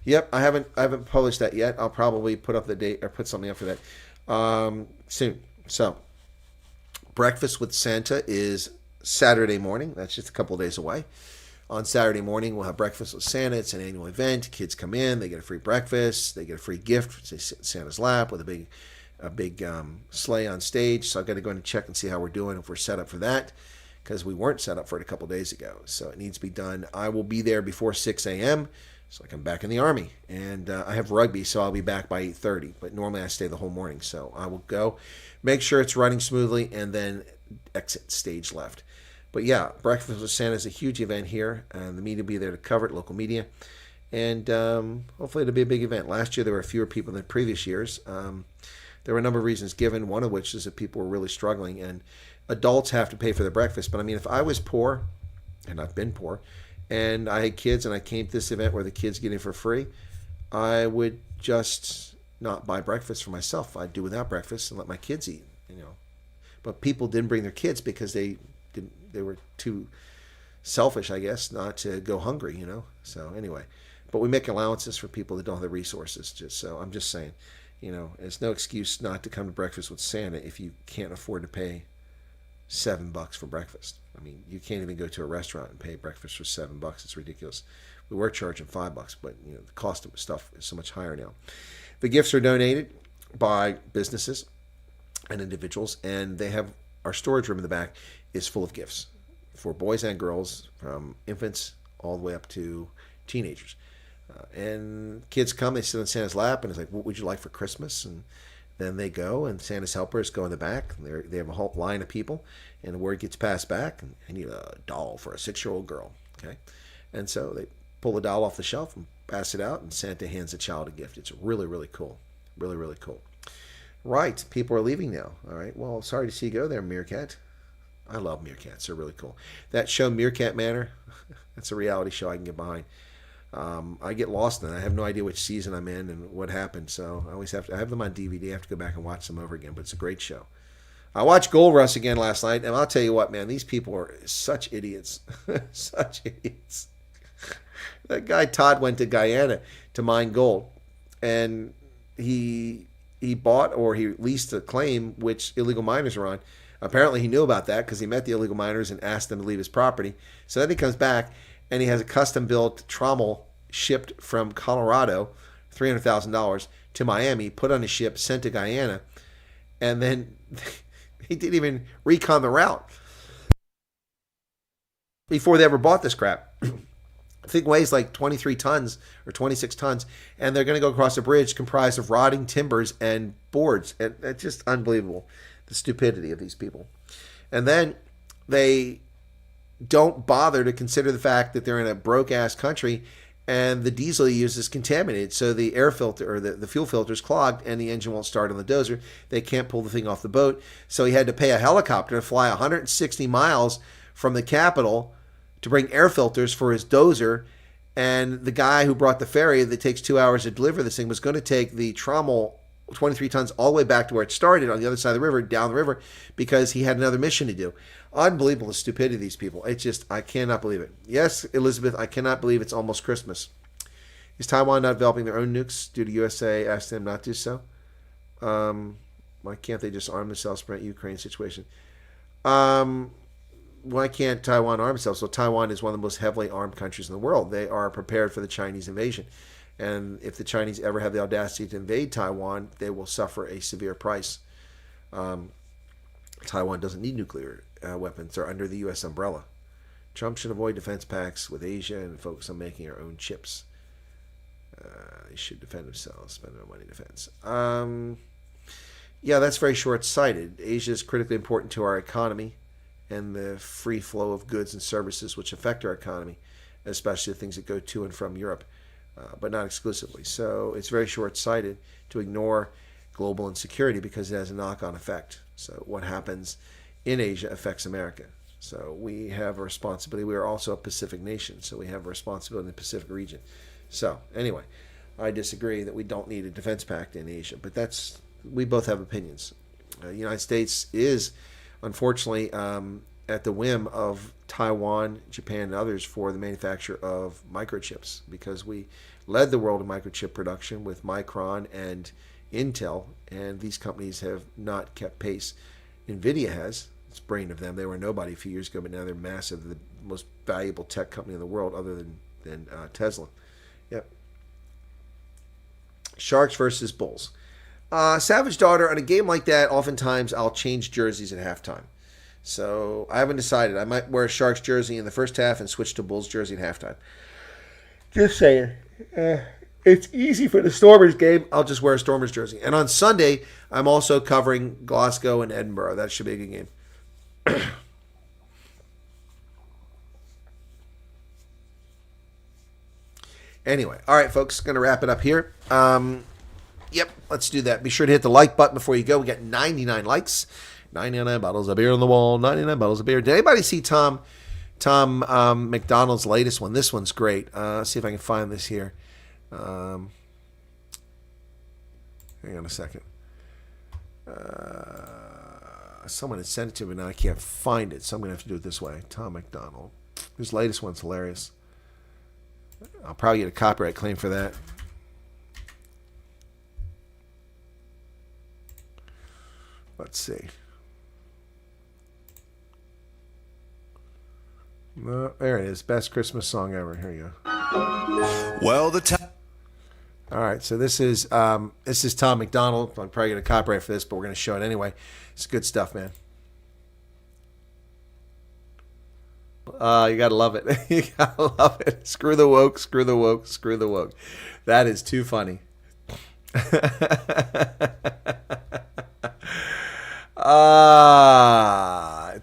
Yep, I haven't published that yet. I'll probably put up the date or put something up for that soon. So, Breakfast with Santa is Saturday morning. That's just a couple of days away. On Saturday morning, we'll have Breakfast with Santa. It's an annual event. Kids come in, they get a free breakfast, they get a free gift. They sit in Santa's lap with a big sleigh on stage. So I've got to go in and check and see how we're doing, if we're set up for that, because we weren't set up for it a couple of days ago. So it needs to be done. I will be there before 6 a.m., so I come back in the Army. And I have rugby, so I'll be back by 8:30. But normally I stay the whole morning. So I will go, make sure it's running smoothly, and then exit stage left. But yeah, Breakfast with Santa is a huge event here, and the media will be there to cover it, local media. And hopefully it'll be a big event. Last year there were fewer people than previous years. There were a number of reasons given, one of which is that people were really struggling, and adults have to pay for their breakfast. But I mean, if I was poor, and I've been poor, and I had kids and I came to this event where the kids get in for free, I would just not buy breakfast for myself. I'd do without breakfast and let my kids eat, But people didn't bring their kids because they were too selfish, I guess, not to go hungry, So anyway, but we make allowances for people that don't have the resources. So I'm just saying, it's no excuse not to come to Breakfast with Santa if you can't afford to pay $7 for breakfast. I mean, you can't even go to a restaurant and pay breakfast for $7. It's ridiculous. We were charging $5, but the cost of stuff is so much higher now. The gifts are donated by businesses and individuals, and they have our storage room in the back is full of gifts for boys and girls, from infants all the way up to teenagers. And kids come, they sit on Santa's lap, and it's like, what would you like for Christmas? And then they go, and Santa's helpers go in the back. They have a whole line of people, and the word gets passed back. And I need a doll for a 6-year-old girl. Okay, and so they pull the doll off the shelf and pass it out, and Santa hands the child a gift. It's really, really cool. Really, really cool. Right, people are leaving now. All right, well, sorry to see you go there, Meerkat. I love meerkats. They're really cool. That show, Meerkat Manor, that's a reality show I can get behind. I get lost in it. I have no idea which season I'm in and what happened. So I always I have them on DVD. I have to go back and watch them over again. But it's a great show. I watched Gold Rush again last night, and I'll tell you what, man, these people are such idiots. Such idiots. That guy Todd went to Guyana to mine gold, and he bought or he leased a claim which illegal miners are on. Apparently he knew about that because he met the illegal miners and asked them to leave his property. So then he comes back, and he has a custom-built trommel shipped from Colorado, $300,000, to Miami, put on a ship, sent to Guyana, and then he didn't even recon the route before they ever bought this crap. The thing weighs like 23 tons or 26 tons, and they're going to go across a bridge comprised of rotting timbers and boards. And it's just unbelievable, the stupidity of these people. And then they don't bother to consider the fact that they're in a broke-ass country and the diesel they use is contaminated. So the air filter or the fuel filter is clogged and the engine won't start on the dozer. They can't pull the thing off the boat. So he had to pay a helicopter to fly 160 miles from the capital to bring air filters for his dozer. And the guy who brought the ferry that takes 2 hours to deliver this thing was going to take the trommel 23 tons all the way back to where it started on the other side of the river, down the river, because he had another mission to do. Unbelievable, the stupidity of these people. It's just, I cannot believe it. Yes, Elizabeth, I cannot believe it's almost Christmas. Is Taiwan not developing their own nukes due to USA asking them not to do so? Why can't they just arm themselves to prevent Ukraine situation? Why can't Taiwan arm themselves? Well, Taiwan is one of the most heavily armed countries in the world. They are prepared for the Chinese invasion. And if the Chinese ever have the audacity to invade Taiwan, they will suffer a severe price. Taiwan doesn't need nuclear weapons. They're under the U.S. umbrella. Trump should avoid defense pacts with Asia and focus on making our own chips. They should defend themselves, spend their money in defense. Yeah, that's very short-sighted. Asia is critically important to our economy and the free flow of goods and services which affect our economy, especially the things that go to and from Europe. But not exclusively. So it's very short-sighted to ignore global insecurity because it has a knock-on effect. So what happens in Asia affects America. So we have a responsibility. We are also a Pacific nation, so we have a responsibility in the Pacific region. So anyway, I disagree that we don't need a defense pact in Asia, but we both have opinions. The United States is, unfortunately, at the whim of Taiwan, Japan, and others for the manufacture of microchips, because we led the world in microchip production with Micron and Intel, and these companies have not kept pace. NVIDIA has. It's brain of them. They were nobody a few years ago, but now they're massive, the most valuable tech company in the world other than Tesla. Yep. Sharks versus Bulls. Savage Daughter, on a game like that, oftentimes I'll change jerseys at halftime. So I haven't decided. I might wear a Sharks jersey in the first half and switch to Bulls jersey at halftime. Just saying. It's easy for the Stormers game. I'll just wear a Stormers jersey. And on Sunday, I'm also covering Glasgow and Edinburgh. That should be a good game. Anyway, all right, folks, going to wrap it up here. Yep, let's do that. Be sure to hit the like button before you go. We got 99 likes, 99 bottles of beer on the wall, 99 bottles of beer. Did anybody see Tom McDonald's latest one? This one's great. Let's see if I can find this here. Hang on a second. Someone had sent it to me, and I can't find it, so I'm going to have to do it this way. Tom McDonald. His latest one's hilarious. I'll probably get a copyright claim for that. Let's see. No, there it is. Best Christmas song ever. Here you go. Well, All right, so this is Tom McDonald. I'm probably going to copyright for this, but we're going to show it anyway. It's good stuff, man. You got to love it. You got to love it. Screw the woke, screw the woke, screw the woke. That is too funny.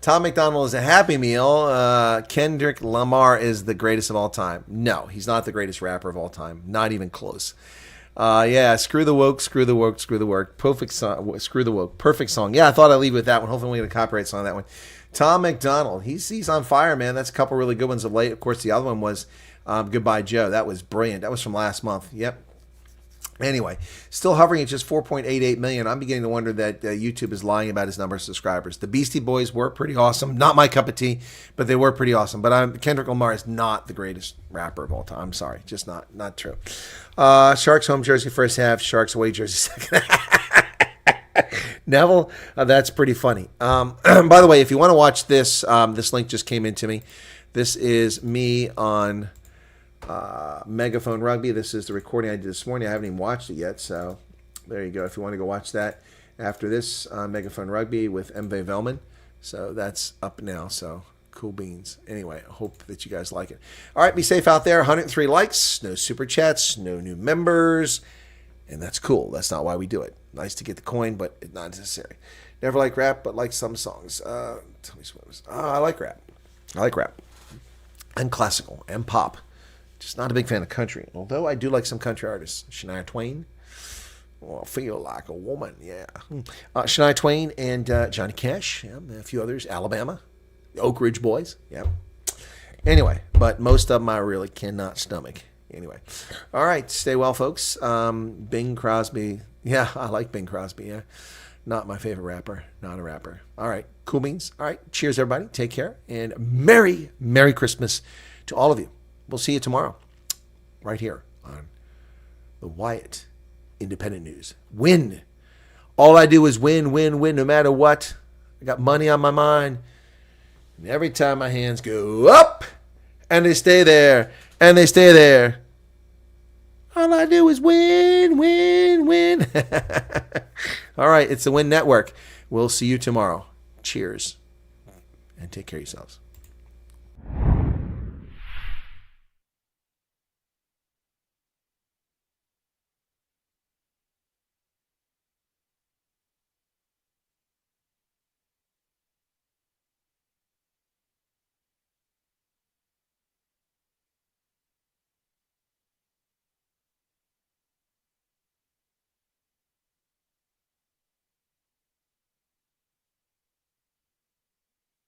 Tom McDonald is a Happy Meal. Kendrick Lamar is the greatest of all time. No, he's not the greatest rapper of all time. Not even close. Yeah, screw the woke, screw the woke, screw the woke. Perfect song. Screw the woke. Perfect song. Yeah, I thought I'd leave with that one. Hopefully we get a copyright song on that one. Tom McDonald. He's on fire, man. That's a couple really good ones of late. Of course, the other one was Goodbye Joe. That was brilliant. That was from last month. Yep. Anyway, still hovering at just 4.88 million. I'm beginning to wonder that YouTube is lying about his number of subscribers. The Beastie Boys were pretty awesome. Not my cup of tea, but they were pretty awesome. But Kendrick Lamar is not the greatest rapper of all time. I'm sorry. Just not true. Sharks home jersey first half. Sharks away jersey second half. Neville, that's pretty funny. By the way, if you want to watch this, this link just came into me. This is me on Megaphone Rugby. This is the recording I did this morning. I haven't even watched it yet, so there you go. If you want to go watch that after this, Megaphone Rugby with MV Velman. So that's up now, so cool beans. Anyway, I hope that you guys like it. All right, be safe out there. 103 likes, no super chats, no new members, and that's cool. That's not why we do it. Nice to get the coin, but it's not necessary. Never like rap, but like some songs. Tell me what was. I like rap. I like rap. And classical and pop. Just not a big fan of country. Although I do like some country artists. Shania Twain. Oh, I feel like a woman. Yeah. Shania Twain and Johnny Cash. Yeah, and a few others. Alabama. The Oak Ridge Boys. Yeah. Anyway, but most of them I really cannot stomach. Anyway. All right. Stay well, folks. Bing Crosby. Yeah, I like Bing Crosby. Yeah. Not my favorite rapper. Not a rapper. All right. Cool beans. All right. Cheers, everybody. Take care. And Merry Christmas to all of you. We'll see you tomorrow right here on the Wyatt Independent News. Win. All I do is win, win, win, no matter what. I got money on my mind. And every time my hands go up, and they stay there, and they stay there, all I do is win, win, win. All right, it's the Win Network. We'll see you tomorrow. Cheers. And take care of yourselves.